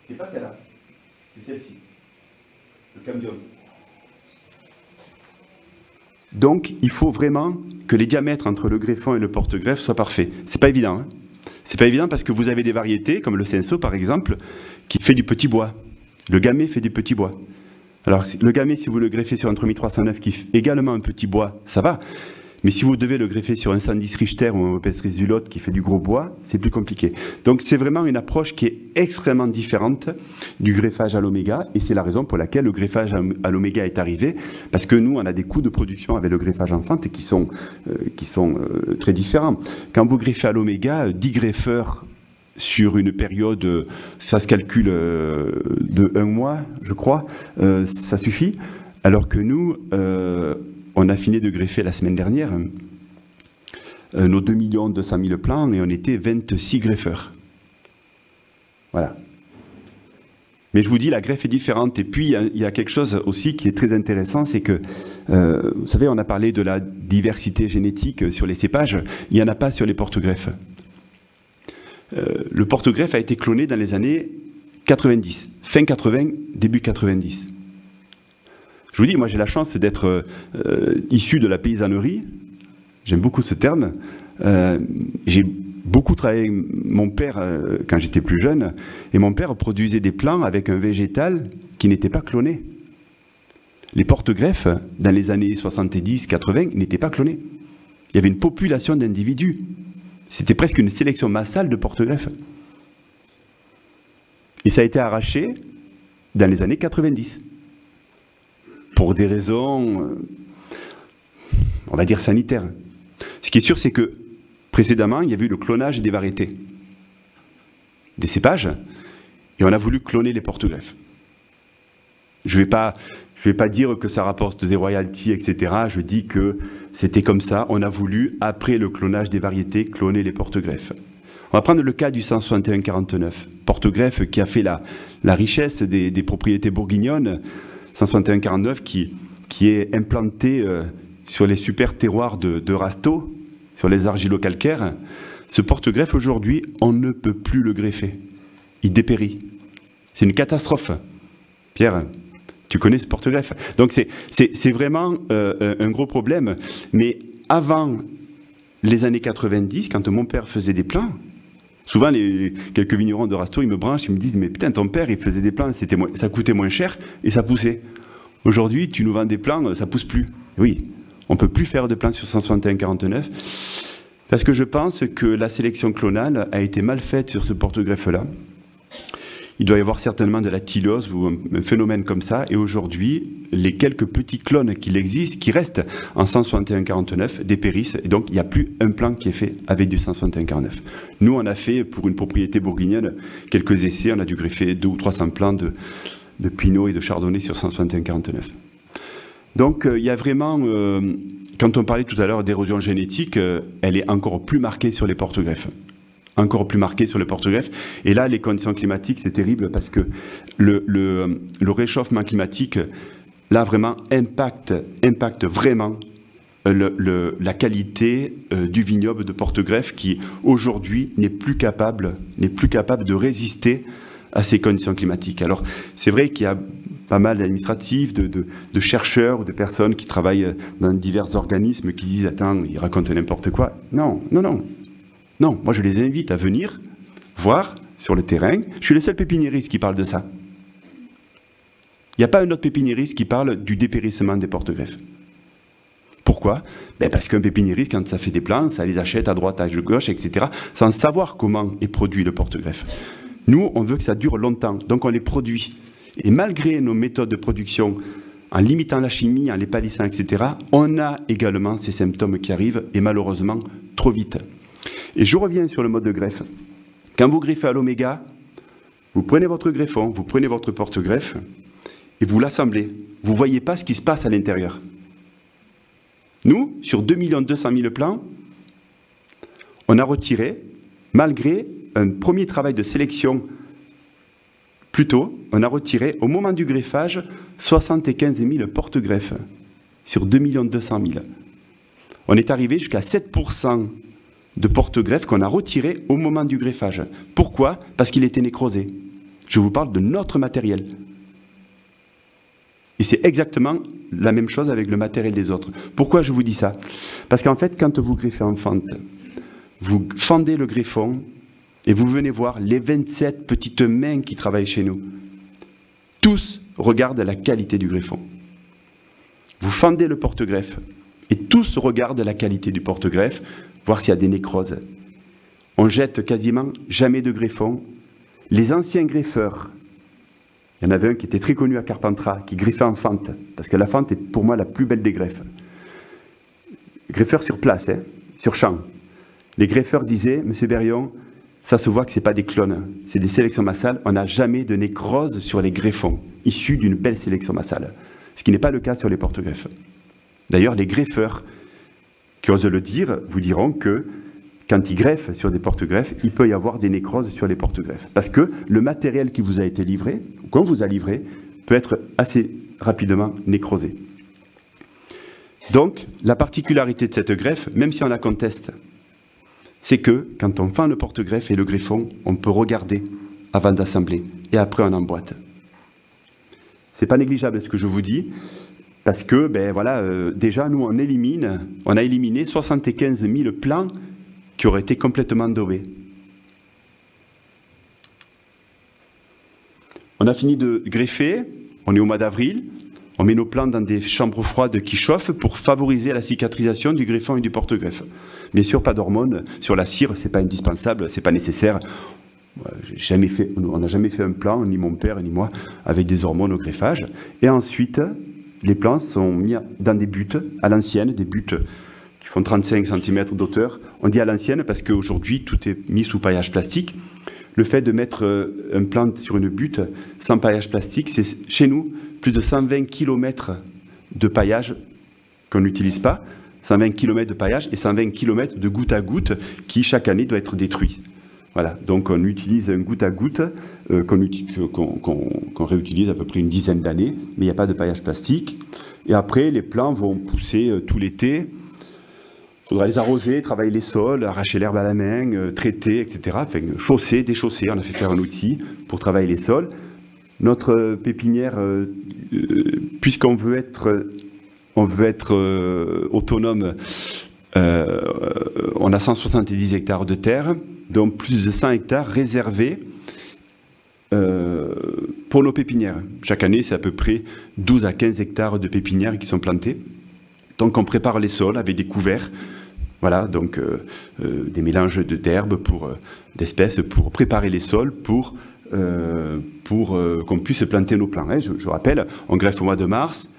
Speaker 1: C'est pas celle-là. C'est celle-ci. Le cambium. Donc, il faut vraiment que les diamètres entre le greffon et le porte-greffe soient parfaits. C'est pas évident. Hein. C'est pas évident parce que vous avez des variétés, comme le Cinsault par exemple, qui fait du petit bois. Le gamay fait du petit bois. Alors, le gamay, si vous le greffez sur un 3309 qui fait également un petit bois, ça va. Mais si vous devez le greffer sur un 110 Richter ou un Opus Zulotte qui fait du gros bois, c'est plus compliqué. Donc c'est vraiment une approche qui est extrêmement différente du greffage à l'oméga, et c'est la raison pour laquelle le greffage à l'oméga est arrivé, parce que nous, on a des coûts de production avec le greffage en fente qui sont très différents. Quand vous greffez à l'oméga, 10 greffeurs sur une période, ça se calcule de 1 mois, je crois, ça suffit, alors que nous... on a fini de greffer la semaine dernière nos 2 200 000 plants et on était 26 greffeurs. Voilà. Mais je vous dis, la greffe est différente. Et puis, il y a quelque chose aussi qui est très intéressant, c'est que, vous savez, on a parlé de la diversité génétique sur les cépages. Il n'y en a pas sur les porte-greffes. Le porte-greffe a été cloné dans les années 90, fin 80, début 90. Je vous dis, moi j'ai la chance d'être issu de la paysannerie, j'aime beaucoup ce terme, j'ai beaucoup travaillé avec mon père quand j'étais plus jeune, et mon père produisait des plants avec un végétal qui n'était pas cloné. Les porte-greffes, dans les années 70-80, n'étaient pas clonés. Il y avait une population d'individus. C'était presque une sélection massale de porte-greffes. Et ça a été arraché dans les années 90. Pour des raisons, on va dire, sanitaires. Ce qui est sûr, c'est que précédemment, il y avait eu le clonage des variétés, des cépages, et on a voulu cloner les porte-greffes. Je vais pas dire que ça rapporte des royalties, etc. Je dis que c'était comme ça. On a voulu, après le clonage des variétés, cloner les porte-greffes. On va prendre le cas du 161-49, porte-greffe qui a fait la richesse des propriétés bourguignonnes, 161-49 qui est implanté sur les super terroirs de Rasteau, sur les argilo-calcaires. Ce porte-greffe, aujourd'hui, on ne peut plus le greffer. Il dépérit. C'est une catastrophe. Pierre, tu connais ce porte-greffe. Donc c'est vraiment un gros problème. Mais avant les années 90, quand mon père faisait des plants, souvent, quelques vignerons de Rasteau, ils me branchent, ils me disent « Mais putain, ton père, il faisait des plants, ça coûtait moins cher et ça poussait. Aujourd'hui, tu nous vends des plants, ça pousse plus. » Oui, on ne peut plus faire de plants sur 161-49 parce que je pense que la sélection clonale a été mal faite sur ce porte-greffe-là. Il doit y avoir certainement de la tylose ou un phénomène comme ça. Et aujourd'hui, les quelques petits clones qui restent en 161-49 dépérissent. Et donc, il n'y a plus un plant qui est fait avec du 161-49. Nous, on a fait, pour une propriété bourguignonne, quelques essais. On a dû greffer 200 ou 300 plants de Pinot et de Chardonnay sur 161-49. Donc, il y a vraiment... quand on parlait tout à l'heure d'érosion génétique, elle est encore plus marquée sur les porte-greffes. Encore plus marqué sur le porte-greffe. Et là, les conditions climatiques, c'est terrible parce que le réchauffement climatique, là, vraiment, impacte vraiment la qualité du vignoble de porte-greffe qui, aujourd'hui, n'est plus capable de résister à ces conditions climatiques. Alors, c'est vrai qu'il y a pas mal d'administratifs, de chercheurs ou de personnes qui travaillent dans divers organismes qui disent « Attends, ils racontent n'importe quoi ». Non, non, non. Non, moi je les invite à venir voir sur le terrain. Je suis le seul pépiniériste qui parle de ça. Il n'y a pas un autre pépiniériste qui parle du dépérissement des porte-greffes. Pourquoi? Parce qu'un pépiniériste, quand ça fait des plants, ça les achète à droite, à gauche, etc., sans savoir comment est produit le porte-greffe. Nous, on veut que ça dure longtemps, donc on les produit. Et malgré nos méthodes de production, en limitant la chimie, en les palissant, etc., on a également ces symptômes qui arrivent, et malheureusement, trop vite. Et je reviens sur le mode de greffe. Quand vous greffez à l'oméga, vous prenez votre greffon, vous prenez votre porte-greffe et vous l'assemblez. Vous ne voyez pas ce qui se passe à l'intérieur. Nous, sur 2 200 000 plants, on a retiré, malgré un premier travail de sélection plus tôt, on a retiré, au moment du greffage, 75 000 porte-greffes sur 2 200 000. On est arrivé jusqu'à 7% de porte-greffe qu'on a retiré au moment du greffage. Pourquoi? Parce qu'il était nécrosé. Je vous parle de notre matériel. Et c'est exactement la même chose avec le matériel des autres. Pourquoi je vous dis ça? Parce qu'en fait, quand vous greffez en fente, vous fendez le greffon et vous venez voir les 27 petites mains qui travaillent chez nous. tous regardent la qualité du greffon. Vous fendez le porte-greffe et tous regardent la qualité du porte-greffe, voir s'il y a des nécroses. On jette quasiment jamais de greffon. Les anciens greffeurs, il y en avait un qui était très connu à Carpentras, qui greffait en fente, parce que la fente est pour moi la plus belle des greffes. Greffeur sur place, hein, sur champ. Les greffeurs disaient, Monsieur Berrion, ça se voit que ce n'est pas des clones, c'est des sélections massales, on n'a jamais de nécrose sur les greffons, issus d'une belle sélection massale. Ce qui n'est pas le cas sur les porte-greffes. D'ailleurs, les greffeurs qui osent le dire vous diront que quand ils greffent sur des porte-greffes, il peut y avoir des nécroses sur les porte-greffes. Parce que le matériel qui vous a été livré, ou qu'on vous a livré, peut être assez rapidement nécrosé. Donc, la particularité de cette greffe, même si on la conteste, c'est que quand on fend le porte-greffe et le greffon, on peut regarder avant d'assembler, et après on emboîte. C'est pas négligeable ce que je vous dis, parce que, ben voilà, déjà, nous, on a éliminé 75 000 plans qui auraient été complètement daubés. On a fini de greffer, on est au mois d'avril, on met nos plans dans des chambres froides qui chauffent pour favoriser la cicatrisation du greffon et du porte-greffe. Bien sûr, pas d'hormones sur la cire, c'est pas indispensable, c'est pas nécessaire. On n'a jamais fait un plan, ni mon père ni moi, avec des hormones au greffage. Et ensuite, les plans sont mis dans des buttes à l'ancienne, des buttes qui font 35 cm d'auteur. On dit à l'ancienne parce qu'aujourd'hui, tout est mis sous paillage plastique. Le fait de mettre un plan sur une butte sans paillage plastique, c'est chez nous plus de 120 km de paillage qu'on n'utilise pas, 120 km de paillage et 120 km de goutte à goutte qui, chaque année, doit être détruit. Voilà, donc on utilise un goutte à goutte qu'on réutilise à peu près une dizaine d'années, mais il n'y a pas de paillage plastique. Et après, les plants vont pousser tout l'été. Il faudra les arroser, travailler les sols, arracher l'herbe à la main, traiter, etc. Enfin, chausser, déchausser, on a fait faire un outil pour travailler les sols. Notre pépinière, puisqu'on veut être autonome, on a 170 hectares de terre, dont plus de 100 hectares réservés pour nos pépinières. Chaque année, c'est à peu près 12 à 15 hectares de pépinières qui sont plantées. Donc on prépare les sols avec des couverts, voilà, donc des mélanges d'herbes, d'espèces pour préparer les sols pour qu'on puisse planter nos plants. Je rappelle, on greffe au mois de mars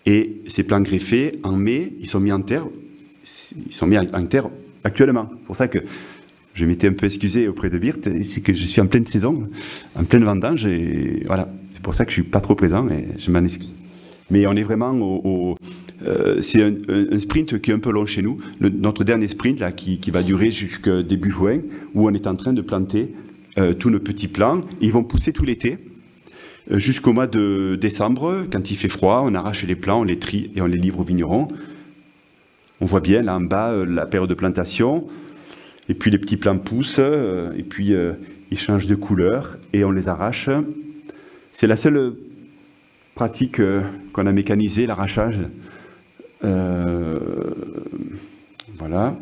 Speaker 1: et ces plants greffés, en mai, ils sont mis en terre actuellement. C'est pour ça que je m'étais un peu excusé auprès de Birth, c'est que je suis en pleine saison, en pleine vendange, et voilà, c'est pour ça que je ne suis pas trop présent et je m'en excuse. Mais on est vraiment c'est un sprint qui est un peu long chez nous, notre dernier sprint là, qui va durer jusqu'à début juin, où on est en train de planter tous nos petits plants. Ils vont pousser tout l'été, jusqu'au mois de décembre, quand il fait froid, on arrache les plants, on les trie et on les livre aux vignerons. On voit bien là en bas la période de plantation, et puis les petits plants poussent, et puis ils changent de couleur, et on les arrache. C'est la seule pratique qu'on a mécanisée, l'arrachage. Voilà.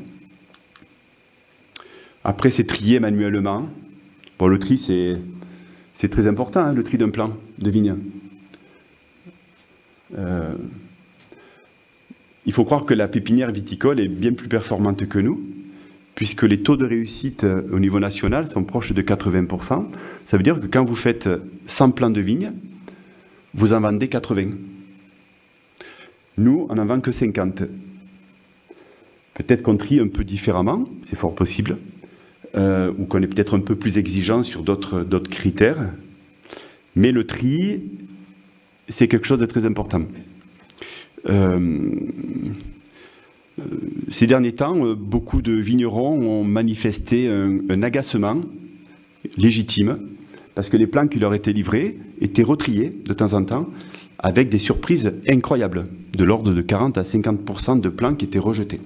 Speaker 1: Après, c'est trié manuellement. Bon, le tri, c'est très important, hein, le tri d'un plant de vigne. Il faut croire que la pépinière viticole est bien plus performante que nous, puisque les taux de réussite au niveau national sont proches de 80%. Ça veut dire que quand vous faites 100 plants de vigne, vous en vendez 80. Nous, on n'en vend que 50. Peut-être qu'on trie un peu différemment, c'est fort possible, ou qu'on est peut-être un peu plus exigeant sur d'autres critères. Mais le tri, c'est quelque chose de très important. Ces derniers temps, beaucoup de vignerons ont manifesté un agacement légitime, parce que les plants qui leur étaient livrés étaient retriés de temps en temps, avec des surprises incroyables, de l'ordre de 40 à 50% de plants qui étaient rejetés.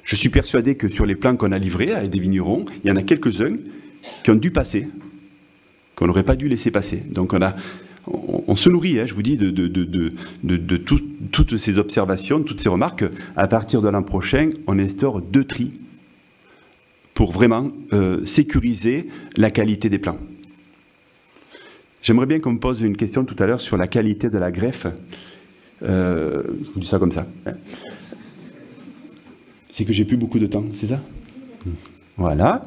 Speaker 1: Je suis persuadé que sur les plants qu'on a livrés à des vignerons, il y en a quelques-uns qui ont dû passer, qu'on n'aurait pas dû laisser passer. Donc on se nourrit, hein, je vous dis, de toutes ces observations, toutes ces remarques. À partir de l'an prochain, on instaure 2 tris pour vraiment sécuriser la qualité des plants. J'aimerais bien qu'on me pose une question tout à l'heure sur la qualité de la greffe. Je vous dis ça comme ça. Hein. C'est que j'ai plus beaucoup de temps, c'est ça? Voilà.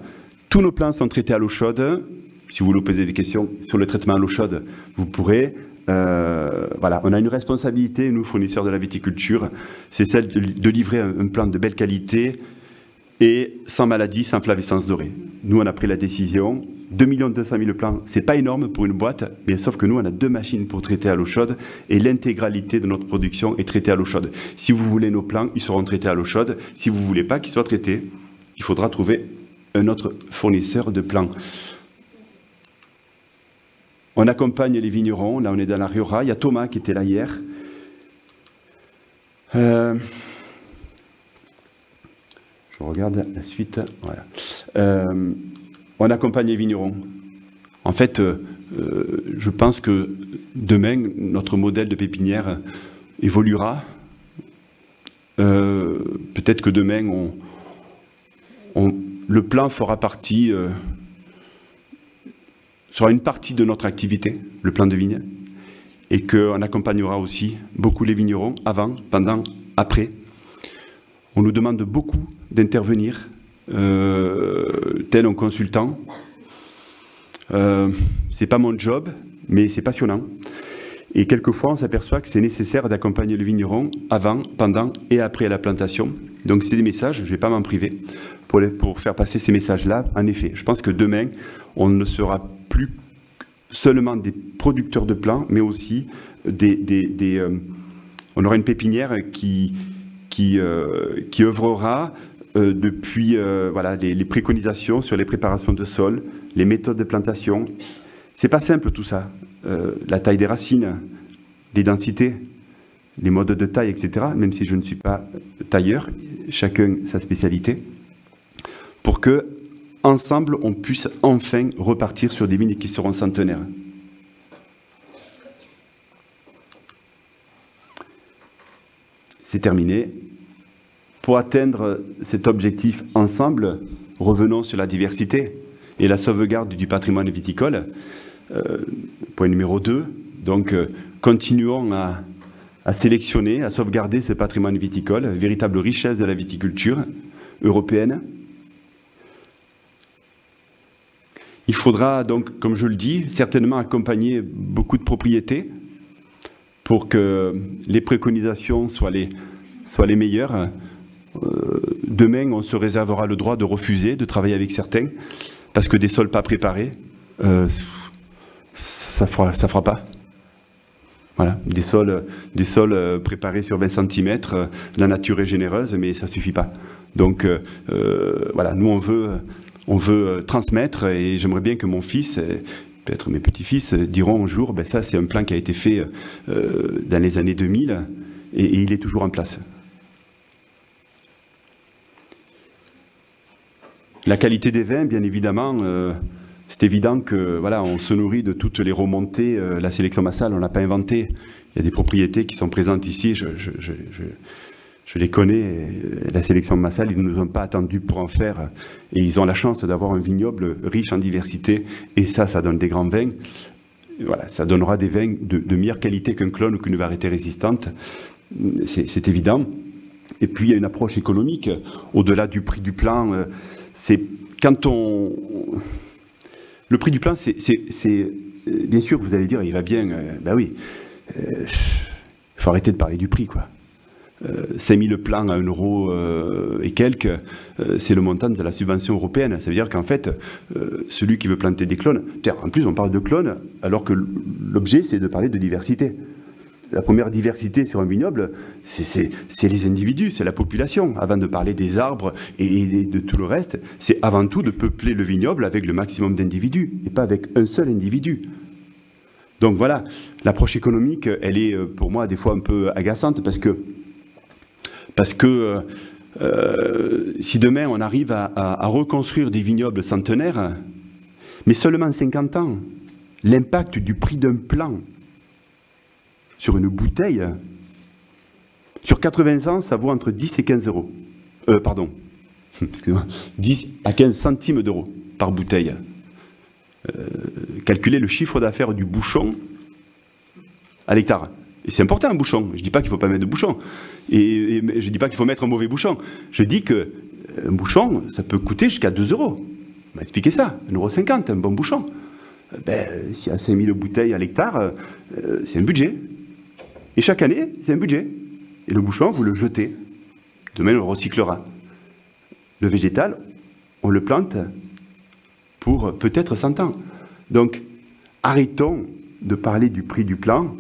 Speaker 1: Tous nos plants sont traités à l'eau chaude. Si vous voulez poser des questions sur le traitement à l'eau chaude, vous pourrez. Voilà, on a une responsabilité, nous, fournisseurs de la viticulture, c'est celle de livrer un plant de belle qualité et sans maladie, sans flavescence dorée. Nous, on a pris la décision. 2 200 000 plants, c'est pas énorme pour une boîte, mais sauf que nous, on a 2 machines pour traiter à l'eau chaude et l'intégralité de notre production est traitée à l'eau chaude. Si vous voulez nos plants, ils seront traités à l'eau chaude. Si vous ne voulez pas qu'ils soient traités, il faudra trouver un autre fournisseur de plants. On accompagne les vignerons, là on est dans la Rioja, il y a Thomas qui était là hier. Je regarde la suite, voilà. On accompagne les vignerons. En fait, je pense que demain, notre modèle de pépinière évoluera. Peut-être que demain, le plan fera partie... sera une partie de notre activité, le plan de vigne, et qu'on accompagnera aussi beaucoup les vignerons avant, pendant, après. On nous demande beaucoup d'intervenir, tel un consultant. C'est pas mon job, mais c'est passionnant. Et quelquefois, on s'aperçoit que c'est nécessaire d'accompagner le vigneron avant, pendant et après la plantation. Donc c'est des messages, je ne vais pas m'en priver, pour faire passer ces messages-là. En effet, je pense que demain, on ne sera plus seulement des producteurs de plants, mais aussi on aura une pépinière qui œuvrera depuis voilà, les préconisations sur les préparations de sol, les méthodes de plantation. C'est pas simple tout ça. La taille des racines, les densités, les modes de taille, etc. Même si je ne suis pas tailleur, chacun sa spécialité, pour que ensemble, on puisse enfin repartir sur des vignes qui seront centenaires. C'est terminé. Pour atteindre cet objectif ensemble, revenons sur la diversité et la sauvegarde du patrimoine viticole. Point numéro 2. Donc, continuons à sélectionner, à sauvegarder ce patrimoine viticole, véritable richesse de la viticulture européenne. Il faudra donc, comme je le dis, certainement accompagner beaucoup de propriétés pour que les préconisations soient les meilleures. Demain, on se réservera le droit de refuser de travailler avec certains parce que des sols pas préparés, ça fera pas. Voilà, des sols préparés sur 20 cm, la nature est généreuse, mais ça suffit pas. Donc voilà, nous on veut transmettre et j'aimerais bien que mon fils, peut-être mes petits-fils, diront un jour, ben ça c'est un plan qui a été fait dans les années 2000 et il est toujours en place. La qualité des vins, bien évidemment, c'est évident que voilà, on se nourrit de toutes les remontées. La sélection massale, on ne l'a pas inventée. Il y a des propriétés qui sont présentes ici, je les connais. La sélection massale, ils ne nous ont pas attendus pour en faire. Et ils ont la chance d'avoir un vignoble riche en diversité. Et ça donne des grands vins. Voilà, ça donnera des vins de meilleure qualité qu'un clone ou qu'une variété résistante. C'est évident. Et puis, il y a une approche économique. Au-delà du prix du plant, c'est quand on... Le prix du plant, c'est bien sûr, vous allez dire, il va bien. Ben oui, il faut arrêter de parler du prix, quoi. 5 000 plants à 1 € et quelques, c'est le montant de la subvention européenne. Ça veut dire qu'en fait, celui qui veut planter des clones... En plus, on parle de clones, alors que l'objet, c'est de parler de diversité. La première diversité sur un vignoble, c'est les individus, c'est la population. Avant de parler des arbres et de tout le reste, c'est avant tout de peupler le vignoble avec le maximum d'individus, et pas avec un seul individu. Donc voilà, l'approche économique, elle est pour moi des fois un peu agaçante, parce que si demain on arrive à reconstruire des vignobles centenaires, mais seulement 50 ans, l'impact du prix d'un plant sur une bouteille, sur 80 ans, ça vaut entre 10 et 15 euros. Pardon, excusez-moi, 10 à 15 centimes d'euros par bouteille. calculer le chiffre d'affaires du bouchon à l'hectare. Et c'est important un bouchon. Je ne dis pas qu'il ne faut pas mettre de bouchon. Et je ne dis pas qu'il faut mettre un mauvais bouchon. Je dis qu'un bouchon, ça peut coûter jusqu'à 2 €. On m'a expliqué ça. 1,50 €, un bon bouchon. S'il y a 5000 bouteilles à l'hectare, c'est un budget. Et chaque année, c'est un budget. Et le bouchon, vous le jetez. Demain, on le recyclera. Le végétal, on le plante pour peut-être 100 ans. Donc, arrêtons de parler du prix du plant.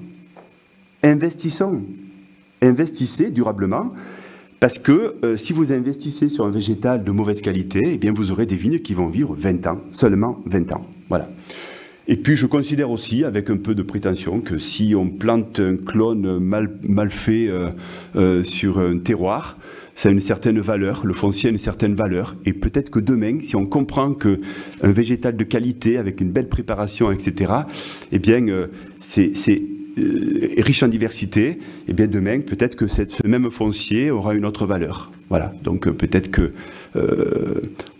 Speaker 1: Investissons. Investissez durablement. Parce que si vous investissez sur un végétal de mauvaise qualité, eh bien vous aurez des vignes qui vont vivre 20 ans, seulement 20 ans. Voilà. Et puis je considère aussi, avec un peu de prétention, que si on plante un clone mal fait sur un terroir, ça a une certaine valeur, le foncier a une certaine valeur. Et peut-être que demain, si on comprend qu'un végétal de qualité, avec une belle préparation, etc., eh bien c'est riche en diversité, et bien demain, peut-être que ce même foncier aura une autre valeur. Voilà, donc peut-être que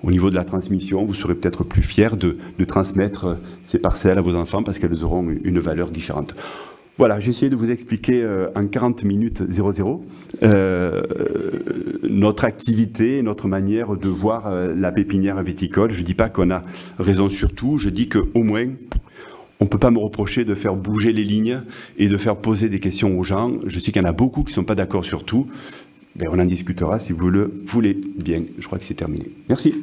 Speaker 1: au niveau de la transmission, vous serez peut-être plus fiers de transmettre ces parcelles à vos enfants parce qu'elles auront une valeur différente. Voilà, j'ai essayé de vous expliquer en 40 minutes 00 notre activité, notre manière de voir la pépinière viticole. Je ne dis pas qu'on a raison sur tout, je dis qu'au moins, on ne peut pas me reprocher de faire bouger les lignes et de faire poser des questions aux gens. Je sais qu'il y en a beaucoup qui ne sont pas d'accord sur tout. Ben, on en discutera si vous le voulez bien. Je crois que c'est terminé. Merci.